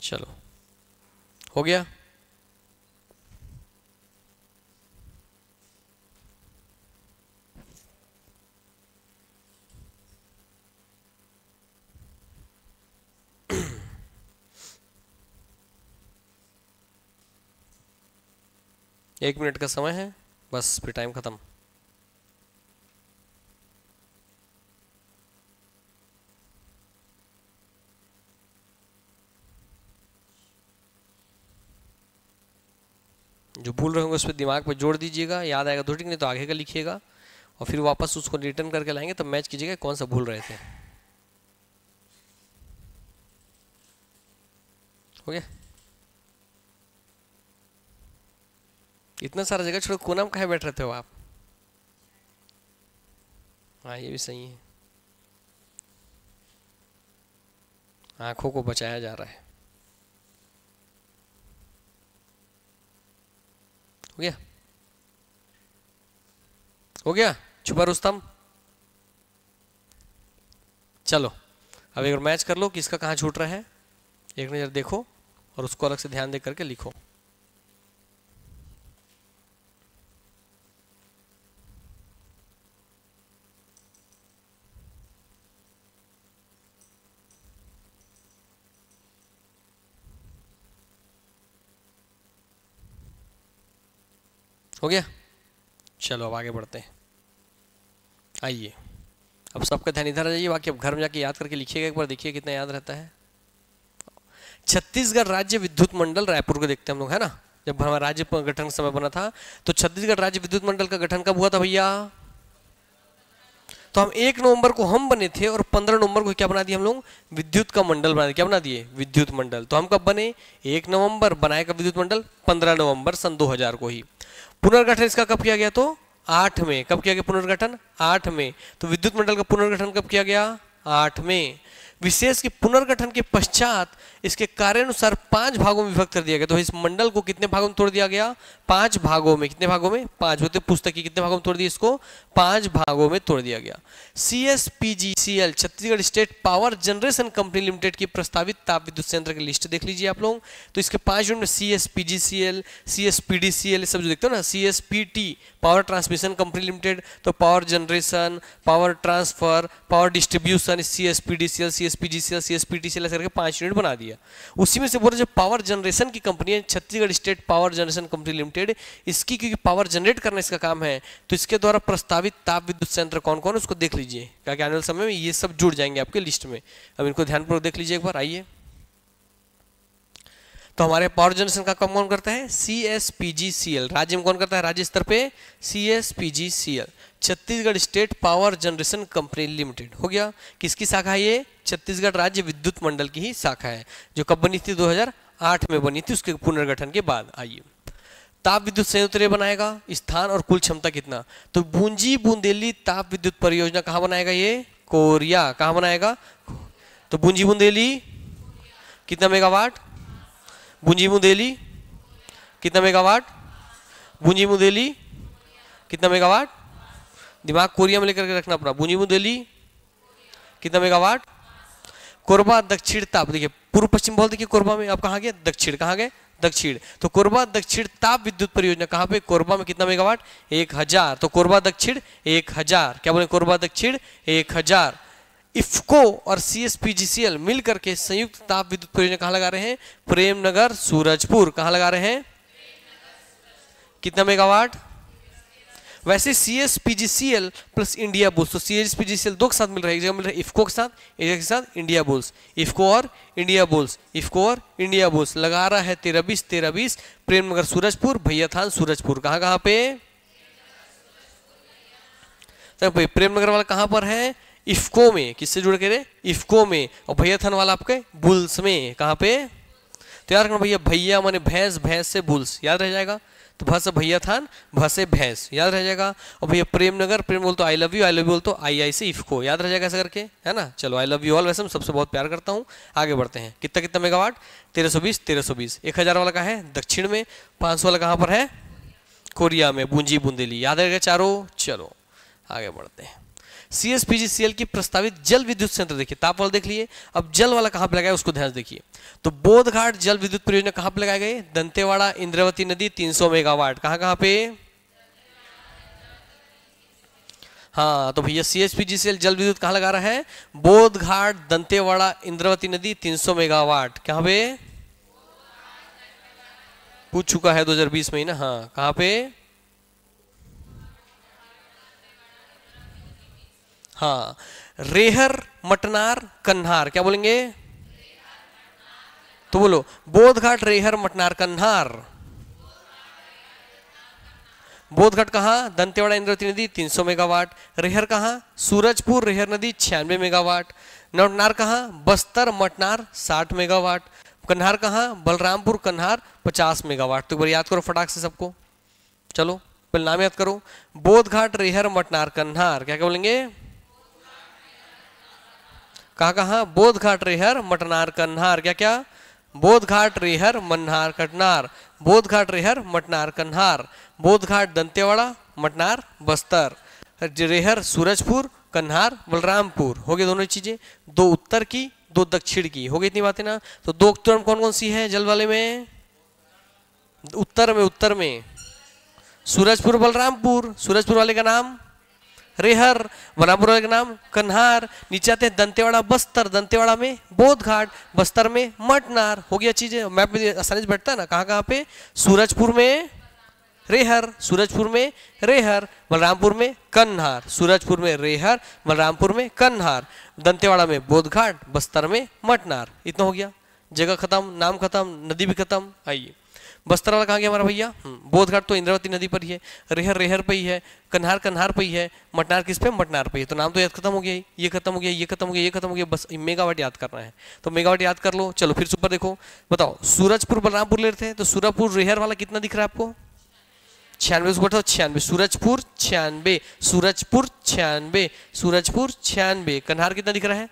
चलो हो गया। एक मिनट का समय है बस, फिर टाइम खत्म। जो भूल रहे होंगे उस पर दिमाग पे जोड़ दीजिएगा, याद आएगा तो ठीक, नहीं तो आगे का लिखिएगा और फिर वापस उसको रिटर्न करके लाएंगे तो मैच कीजिएगा कौन सा भूल रहे थे। हो गया। इतना सारा जगह छोड़ो, कोना में कहाँ बैठ रहे थे हो आप। हाँ ये भी सही है, आंखों को बचाया जा रहा है। हो गया, हो गया। छुपा रुस्तम, चलो अब एक बार मैच कर लो किसका कहाँ छूट रहा है, एक नज़र देखो और उसको अलग से ध्यान दे करके लिखो। हो गया, चलो अब आगे बढ़ते हैं। आइए अब सबका ध्यान इधर आ जाइए, बाकी अब घर में जाके याद करके लिखिएगा एक बार, देखिए कितना याद रहता है। छत्तीसगढ़ राज्य विद्युत मंडल रायपुर को देखते हैं हम लोग, है ना। जब हमारा राज्य गठन का समय बना था तो छत्तीसगढ़ राज्य विद्युत मंडल का गठन कब हुआ था भैया? तो हम 1 नवंबर को हम बने थे और 15 नवंबर को क्या बना दिया हम लोग? विद्युत का मंडल बना दिया। क्या बना दिए? विद्युत मंडल। तो हम कब बने? 1 नवंबर। बनाए कब विद्युत मंडल? 15 नवंबर सन 2000 को ही। पुनर्गठन इसका कब किया गया? तो 8 में। कब किया गया पुनर्गठन? 8 में। तो विद्युत मंडल का पुनर्गठन कब किया गया? 8 में। विशेष के पुनर्गठन के पश्चात इसके कार्यानुसार 5 भागों में विभक्त कर दिया गया। तो इस मंडल को कितने भागों में तोड़ दिया गया? 5 भागों में। कितने भागों में? 5। होते पुस्तक की कितने भागों में तोड़ दिया इसको? 5 भागों में तोड़ दिया गया। CSPGCL Chhattisgarh state power generation company limited की प्रस्तावित ताप विद्युत संयंत्र की लिस्ट देख लीजिए आप लोग। तो इसके 5 यूनिट में CSPGCL, CSPDCL सब जो देखते हो ना, CSPT power transmission company limited, तो power generation, power transfer, power distribution, CSPDCL, CSPGCL, CSPTCL ऐसे करके 5 यूनिट बना दिया। उसी में से बोले जो पावर जनरेशन की कंपनी है Chhattisgarh state power generation company limited, इसकी क्योंकि पावर जनरेट करना इसका काम है, तो इसके द्वारा प्रस्तावित ताप विद्युत संयंत्र कौन कौन उसको देख लीजिए, क्योंकि आने वाले समय में ये सब जुड़ जाएंगे आपके लिस्ट में। अब इनको ध्यानपूर्वक देख लीजिए एक बार। आइए, तो हमारे पावर जनरेशन का काम कौन करता है? CSPGCL। राज्य में कौन करता है? राज्य स्तर पे CSPGCL Chhattisgarh state power generation company limited हो गया। किसकी शाखा है ये? छत्तीसगढ़ राज्य विद्युत मंडल की ही शाखा है, जो कब बनी थी? 2008 में बनी थी, उसके पुनर्गठन के बाद। आइए, ताप विद्युत संयंत्र बनाएगा, स्थान और कुल क्षमता कितना? तो बूंजी बुंदेली ताप विद्युत परियोजना कहाँ बनाएगा ये? कोरिया। कहाँ बनाएगा? तो बूंजी बुंदेली कितना मेगावाट? बूंजी बुंदेली कितना मेगावाट? बूंजी बुंदेली कितना मेगावाट? दिमाग कोरिया में लेकर के रखना अपना। बूंजी बुंदेली कितना मेगावाट? कोरबा दक्षिण ताप, देखिए पूर्व पश्चिम बोल, देखिए कोरबा में आप कहाँ गए? दक्षिण। कहाँ गए? दक्षिण। तो कोरबा दक्षिण ताप विद्युत परियोजना कहाँ पे? कोरबा में। कितना मेगावाट? 1000। तो कोरबा दक्षिण 1000। क्या बोले? कोरबा दक्षिण 1000। इफ्को और CSPGCL मिल करके संयुक्त ताप विद्युत परियोजना कहाँ लगा रहे हैं? प्रेमनगर सूरजपुर। कहाँ लगा रहे हैं? कितना मेगावाट? वैसे CSPGCL प्लस इंडिया बुल्स, तो CSPGCL दो के साथ मिल रहा है, एक जगह मिल रहा है इफ्को के साथ, एक जगह के साथ इंडिया बुल्स। इफ्को और इंडिया बुल्स, इफ्को और इंडिया बुल्स लगा रहा है 13-20 प्रेमनगर सूरजपुर, भैयाथान सूरजपुर। कहाँ कहाँ पे? तो प्रेमनगर वाला कहाँ पर है? इफ्को में। किससे जुड़ के रे? इफ्को में। और भैयाथान वाला आपके बुल्स में। कहाँ पे? तो याद रखना भैया, भैया माने भैंस, भैंस से बुल्स, याद रह जाएगा। तो भस भैयाथान, भस से भैंस, याद रह जाएगा। और भैया प्रेमनगर, प्रेम बोल तो I love you, I love you बोल तो आई से इफ्को, याद रह जाएगा ऐसा करके, है ना। चलो, आई लव यू ऑल। वैसे मैं सबसे बहुत प्यार करता हूँ। आगे बढ़ते हैं। कितना कितना मेगावाट? 1320। 1000 वाला कहाँ है? दक्षिण में। 500 वाला कहाँ पर है? कोरिया में, बूंजी बुंदेली। याद रहेगा चारों। चलो आगे बढ़ते हैं। CSPGCL की प्रस्तावित जल विद्युत संयंत्र देखिए, ताप वाला देख लिए। अब जल वाला कहाँ पे लगाया उसको ध्यान से देखिए। तो बोधघाट जल विद्युत परियोजना कहाँ पे लगाए गए? दंतेवाड़ा इंद्रावती नदी 300 मेगावाट। कहाँ कहाँ पे? हाँ, तो भैया CSPGCL जल विद्युत कहाँ लगा रहा है? बोधघाट दंतेवाड़ा इंद्रावती नदी 300 मेगावाट। कहाँ पे? पूछ चुका है 2020 में ही ना। हाँ, कहाँ पे? हाँ, रेहर मटनार कन्हार। क्या बोलेंगे? तो बोलो, बोधघाट रेहर मटनार कन्हार। बोधघाट कहाँ? दंतेवाड़ा इंद्रावती नदी 300 मेगावाट। रेहर कहाँ? सूरजपुर रेहर नदी 96 मेगावाट। मटनार कहाँ? बस्तर मटनार 60 मेगावाट। कन्हार कहाँ? बलरामपुर कन्हार 50 मेगावाट। तो एक बार याद करो फटाक से सबको। चलो पहले नाम याद करो। बोधघाट रेहर मटनार कन्हार। क्या क्या बोलेंगे? कहाँ कहाँ? बोधघाट रेहर मटनार कन्हार। क्या क्या? बोधघाट रेहर मन्हार कटनार, बोधघाट रेहर मटनार कन्हार, बोधघाट दंतेवाड़ा मटनार बस्तर, रेहर सूरजपुर कन्हार बलरामपुर। हो गए दोनों चीजें, दो उत्तर की दो दक्षिण की। हो गई इतनी बातें ना। तो दो टर्म कौन कौन सी है जल वाले में? उत्तर में सूरजपुर बलरामपुर, सूरजपुर वाले का नाम रेहर, बलरामपुर वाले का नाम कन्हार। नीचे आते हैं दंतेवाड़ा बस्तर, दंतेवाड़ा में बोधघाट, बस्तर में मटनार। हो गया चीजें, मैप में आसानी से बैठता है ना। कहाँ कहाँ पे? सूरजपुर में रेहर, सूरजपुर में रेहर, बलरामपुर में कन्हार, सूरजपुर में रेहर, बलरामपुर में कन्हार, दंतेवाड़ा में बोधघाट, बस्तर में मटनार। इतना हो गया, जगह खत्म, नाम खत्म, नदी भी खत्म। आइए बस्तर वाला कहाँ गया हमारा भैया, बोधघाट तो इंद्रावती नदी पर ही है, रेहर रेहर पे ही है, कन्हार कन्हार पे ही है, मटनार किस पे, मटनार पे ही। तो नाम तो याद खत्म हो गया, ये खत्म हो गया, ये खत्म हो गया, ये खत्म हो गया, बस मेगावाट याद करना है। तो मेगावाट याद कर लो। चलो फिर से ऊपर देखो, बताओ सूरजपुर बलरामपुर ले रहे थे, तो सूरजपुर रेहर वाला कितना दिख रहा है आपको, 96, उसको बताओ 96, सूरजपुर 96, सूरजपुर 96, सूरजपुर 96, कन्हार कितना दिख रहा है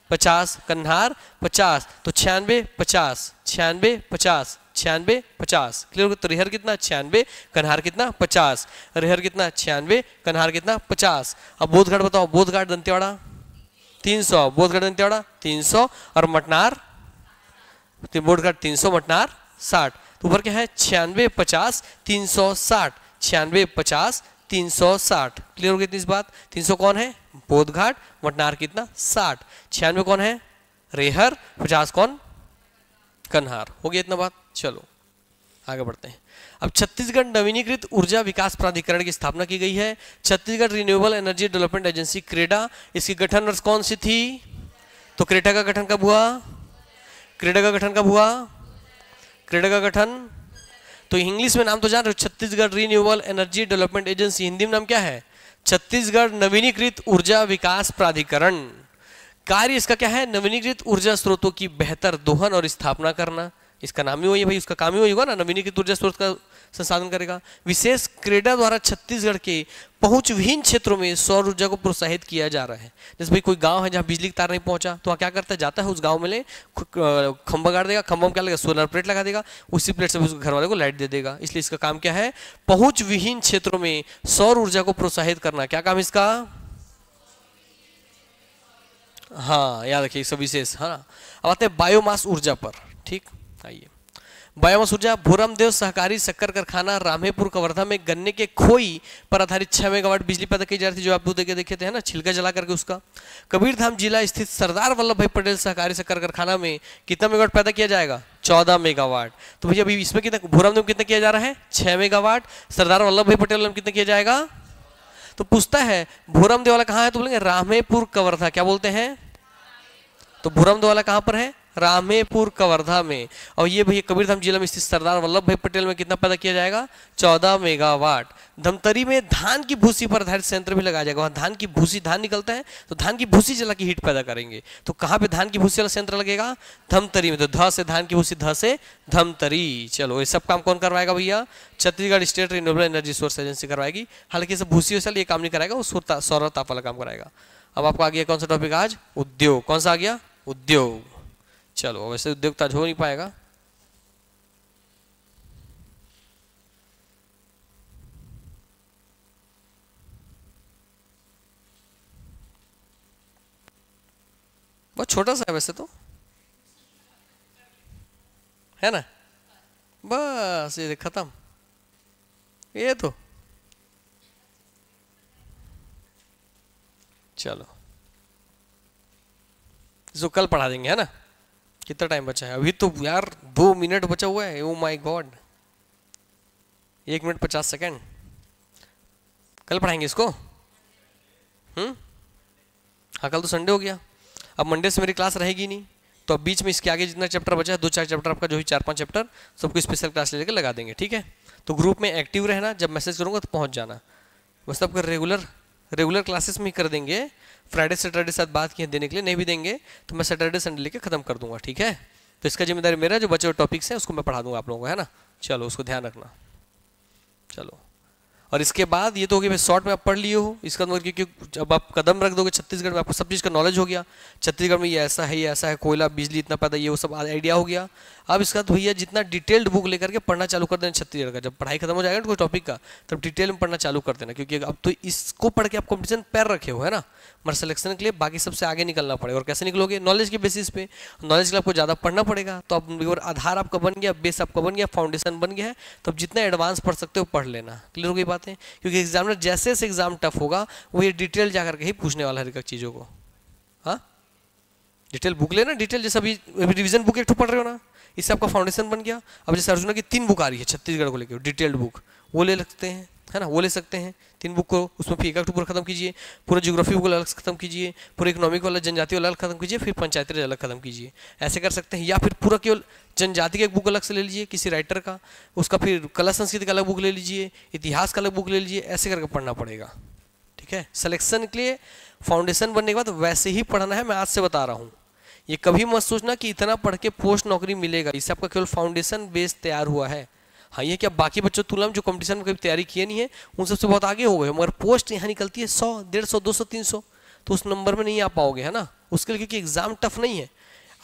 50, कन्हार 50, तो 96 50, 96 50, 96 50, क्लियर हो गया। तो रेहर कितना 96, कन्हार कितना 50, रेहर कितना 96, कन्हार कितना 50। अब बोधघाट बताओ, बोधघाट दंतेवाड़ा 300, बोधघाट दंतेवाड़ा 300, और मटनार, बोधघाट 300, मटनार 60। तो ऊपर क्या है 96 50 360, 96 50 360, क्लियर हो गई इस बात। 300 कौन है, बोधघाट, मटनार कितना 60, 96 कौन है, रेहर, 50 कौन, कन्हार। हो गया इतना बात। चलो आगे बढ़ते हैं। अब छत्तीसगढ़ नवीनीकृत ऊर्जा विकास प्राधिकरण की स्थापना की गई है, Chhattisgarh renewable energy development agency CREDA. इसकी गठन वर्ष कौन सी थी, तो क्रेडा का गठन कब हुआ, क्रेडा का गठन कब हुआ, क्रेडा का गठन, तो इंग्लिश में नाम तो जान रहे हो, Chhattisgarh renewable energy development agency, Hindi में नाम क्या है, छत्तीसगढ़ नवीनीकृत ऊर्जा विकास प्राधिकरण। कार्य इसका क्या है, नवीनीकृत ऊर्जा स्रोतों की बेहतर दोहन और स्थापना करना, इसका नाम ही वही है भाई, उसका काम ही वही होगा ना, नवीनीकृत ऊर्जा स्रोत का संसाधन करेगा। विशेष क्रेडा द्वारा छत्तीसगढ़ के पहुंच विहीन क्षेत्रों में सौर ऊर्जा को प्रोत्साहित किया जा रहा है। जैसे भाई कोई गांव है जहां बिजली की तार नहीं पहुंचा, तो वहाँ क्या करता है, जाता है उस गांव में ले खंभा गाड़ देगा, खंभा में क्या लगेगा, सोलर प्लेट लगा देगा, उसी प्लेट से उसके घर वाले को लाइट दे देगा। इसलिए इसका काम क्या है, पहुंच विहीन क्षेत्रों में सौर ऊर्जा को प्रोत्साहित करना। क्या काम इसका, हाँ याद रखिए सब विशेष। हाँ अब आते हैं बायोमास ऊर्जा पर। ठीक, आइए बायोमास ऊर्जा, भूरमदेव सहकारी शक्कर कारखाना रामेपुर कवर्धा में गन्ने के खोई पर आधारित 6 मेगावाट बिजली पैदा की जा रही थी, जो आप दूध के देखे थे है ना, छिलका जला करके उसका। कबीरधाम जिला स्थित सरदार वल्लभ भाई पटेल सहकारी शक्कर कारखाना में कितना मेगावाट पैदा किया जाएगा, 14 मेगावाट। तो भैया अभी इसमें कितना, भूरमदेव कितना किया जा रहा है, 6 मेगावाट, सरदार वल्लभ भाई पटेल में कितना किया जाएगा। तो पूछता है भूरमदेव वाला कहाँ है, तो बोलेंगे रामेपुर कवर्धा। क्या बोलते हैं, तो भूरमदेव वाला कहाँ पर है, रामेपुर कवर्धा में। और ये भैया कबीरधाम जिला में स्थित सरदार वल्लभ भाई पटेल में कितना पैदा किया जाएगा, 14 मेगावाट। धमतरी में धान की भूसी पर आधारित संयंत्र भी लगाया जाएगा। वहाँ धान की भूसी, धान निकलता है तो धान की भूसी जला की हीट पैदा करेंगे। तो कहाँ पे धान की भूसी वाला संयंत्र लगेगा, धमतरी में। तो ध से धान की भूसी, ध से धमतरी। चलो ये सब काम कौन करवाएगा भैया, Chhattisgarh state renewable energy source agency करवाएगी। हालांकि सब भूसी वाला ये काम नहीं कराएगा, वो सौर ताप वाला काम कराएगा। अब आपको आ गया कौन सा टॉपिक आज, उद्योग। कौन सा आ गया, उद्योग। चलो वैसे उद्योग तो आज हो नहीं पाएगा, बहुत छोटा सा है वैसे तो, है ना, बस ये खत्म। ये तो चलो इसको कल पढ़ा देंगे, है ना। कितना टाइम बचा है अभी, तो यार 2 मिनट बचा हुआ है। Oh my God, 1 minute 50 second. कल पढ़ाएंगे इसको। हाँ कल तो संडे हो गया, अब मंडे से मेरी क्लास रहेगी नहीं, तो अब बीच में इसके आगे जितना चैप्टर बचा है, 2-4 चैप्टर आपका जो ही 4-5 चैप्टर सबको स्पेशल क्लास लेकर लगा देंगे। ठीक है, तो ग्रुप में एक्टिव रहना, जब मैसेज करूँगा तो पहुँच जाना। बस आपका रेगुलर क्लासेस में ही कर देंगे। फ्राइडे सैटरडे साथ बात की देने के लिए नहीं भी देंगे तो मैं सैटरडे संडे लेके खत्म कर दूंगा। ठीक है, तो इसका जिम्मेदारी मेरा, जो बचे हुए टॉपिक्स हैं उसको मैं पढ़ा दूंगा आप लोगों को, है ना। चलो उसको ध्यान रखना। चलो, और इसके बाद ये तो हो गया शॉर्ट में आप पढ़ लिए हो इसका मतलब, क्योंकि जब आप कदम रख दोगे छत्तीसगढ़ में, आपको सब चीज़ का नॉलेज हो गया। छत्तीसगढ़ में ये ऐसा है, ये ऐसा है, कोयला बिजली इतना पैदा, ये वो सब आइडिया हो गया। अब इसका तो भैया जितना डिटेल्ड बुक लेकर के पढ़ना चालू कर देना छत्तीसगढ़ का। जब पढ़ाई खत्म हो जाएगा ना कोई टॉपिक का, तब डिटेल में पढ़ना चालू कर देना, क्योंकि अब तो इसको पढ़ के आप कॉम्पिटिशन पैर रखे हो, है ना। मगर सिलेक्शन के लिए बाकी सबसे आगे निकलना पड़ेगा। और कैसे निकलोगे, नॉलेज के बेसिस पे। नॉलेज के लिए आपको ज़्यादा पढ़ना पड़ेगा। तो अब आधार आपका बन गया, बेस आपका बन गया, फाउंडेशन बन गया है, तो अब जितना एडवांस पढ़ सकते हो पढ़ लेना। क्लियर हो गई बातें, क्योंकि एग्जामिनर जैसे से एग्जाम टफ होगा वो ये डिटेल जाकर के ही पूछने वाला है हर एक चीज़ों को। हाँ डिटेल बुक लेना, डिटेल जैसे अभी रिवीजन बुक एक तो पढ़ रहे हो ना, इससे आपका फाउंडेशन बन गया। अब जैसे अर्जुना की 3 बुक आ रही है छत्तीसगढ़ को लेकर डिटेल्ड बुक, वो ले सकते हैं, है ना, वो ले सकते हैं 3 बुक को, उसमें फिर एक पूरा खत्म कीजिए, पूरा ज्योग्राफी बुक अलग खत्म कीजिए, पूरा इकोनॉमिक वाला जनजाति वाला अलग खत्म कीजिए, फिर पंचायती राज अलग खत्म कीजिए, ऐसे कर सकते हैं। या फिर पूरा केवल जनजाति का एक बुक अलग से ले लीजिए किसी राइटर का, उसका फिर कला संस्कृति का अलग बुक ले लीजिए, इतिहास का अलग बुक ले लीजिए, ऐसे करके पढ़ना पड़ेगा। ठीक है, सिलेक्शन के लिए फाउंडेशन बनने के बाद वैसे ही पढ़ना है, मैं आज से बता रहा हूँ। ये कभी मत सोचना कि इतना पढ़ के पोस्ट नौकरी मिलेगा, इससे आपका केवल फाउंडेशन बेस तैयार हुआ है। हाँ, ये क्या बाकी बच्चों तुलना में जो कंपटीशन में कभी तैयारी किए नहीं है उन सबसे बहुत आगे हो गए, मगर पोस्ट यहाँ निकलती है 100, 150, 200, 300, तो उस नंबर में नहीं आ पाओगे, है ना। उसके लिए क्योंकि एग्जाम टफ नहीं है,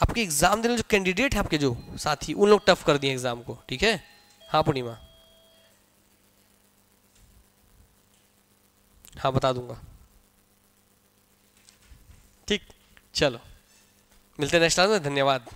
आपके एग्जाम देने जो कैंडिडेट है आपके जो साथी, उन लोग टफ कर दिए एग्जाम को। ठीक है, हाँ पूर्णिमा, हाँ बता दूंगा। ठीक, चलो मिलते हैं नेक्स्ट क्लास में, धन्यवाद।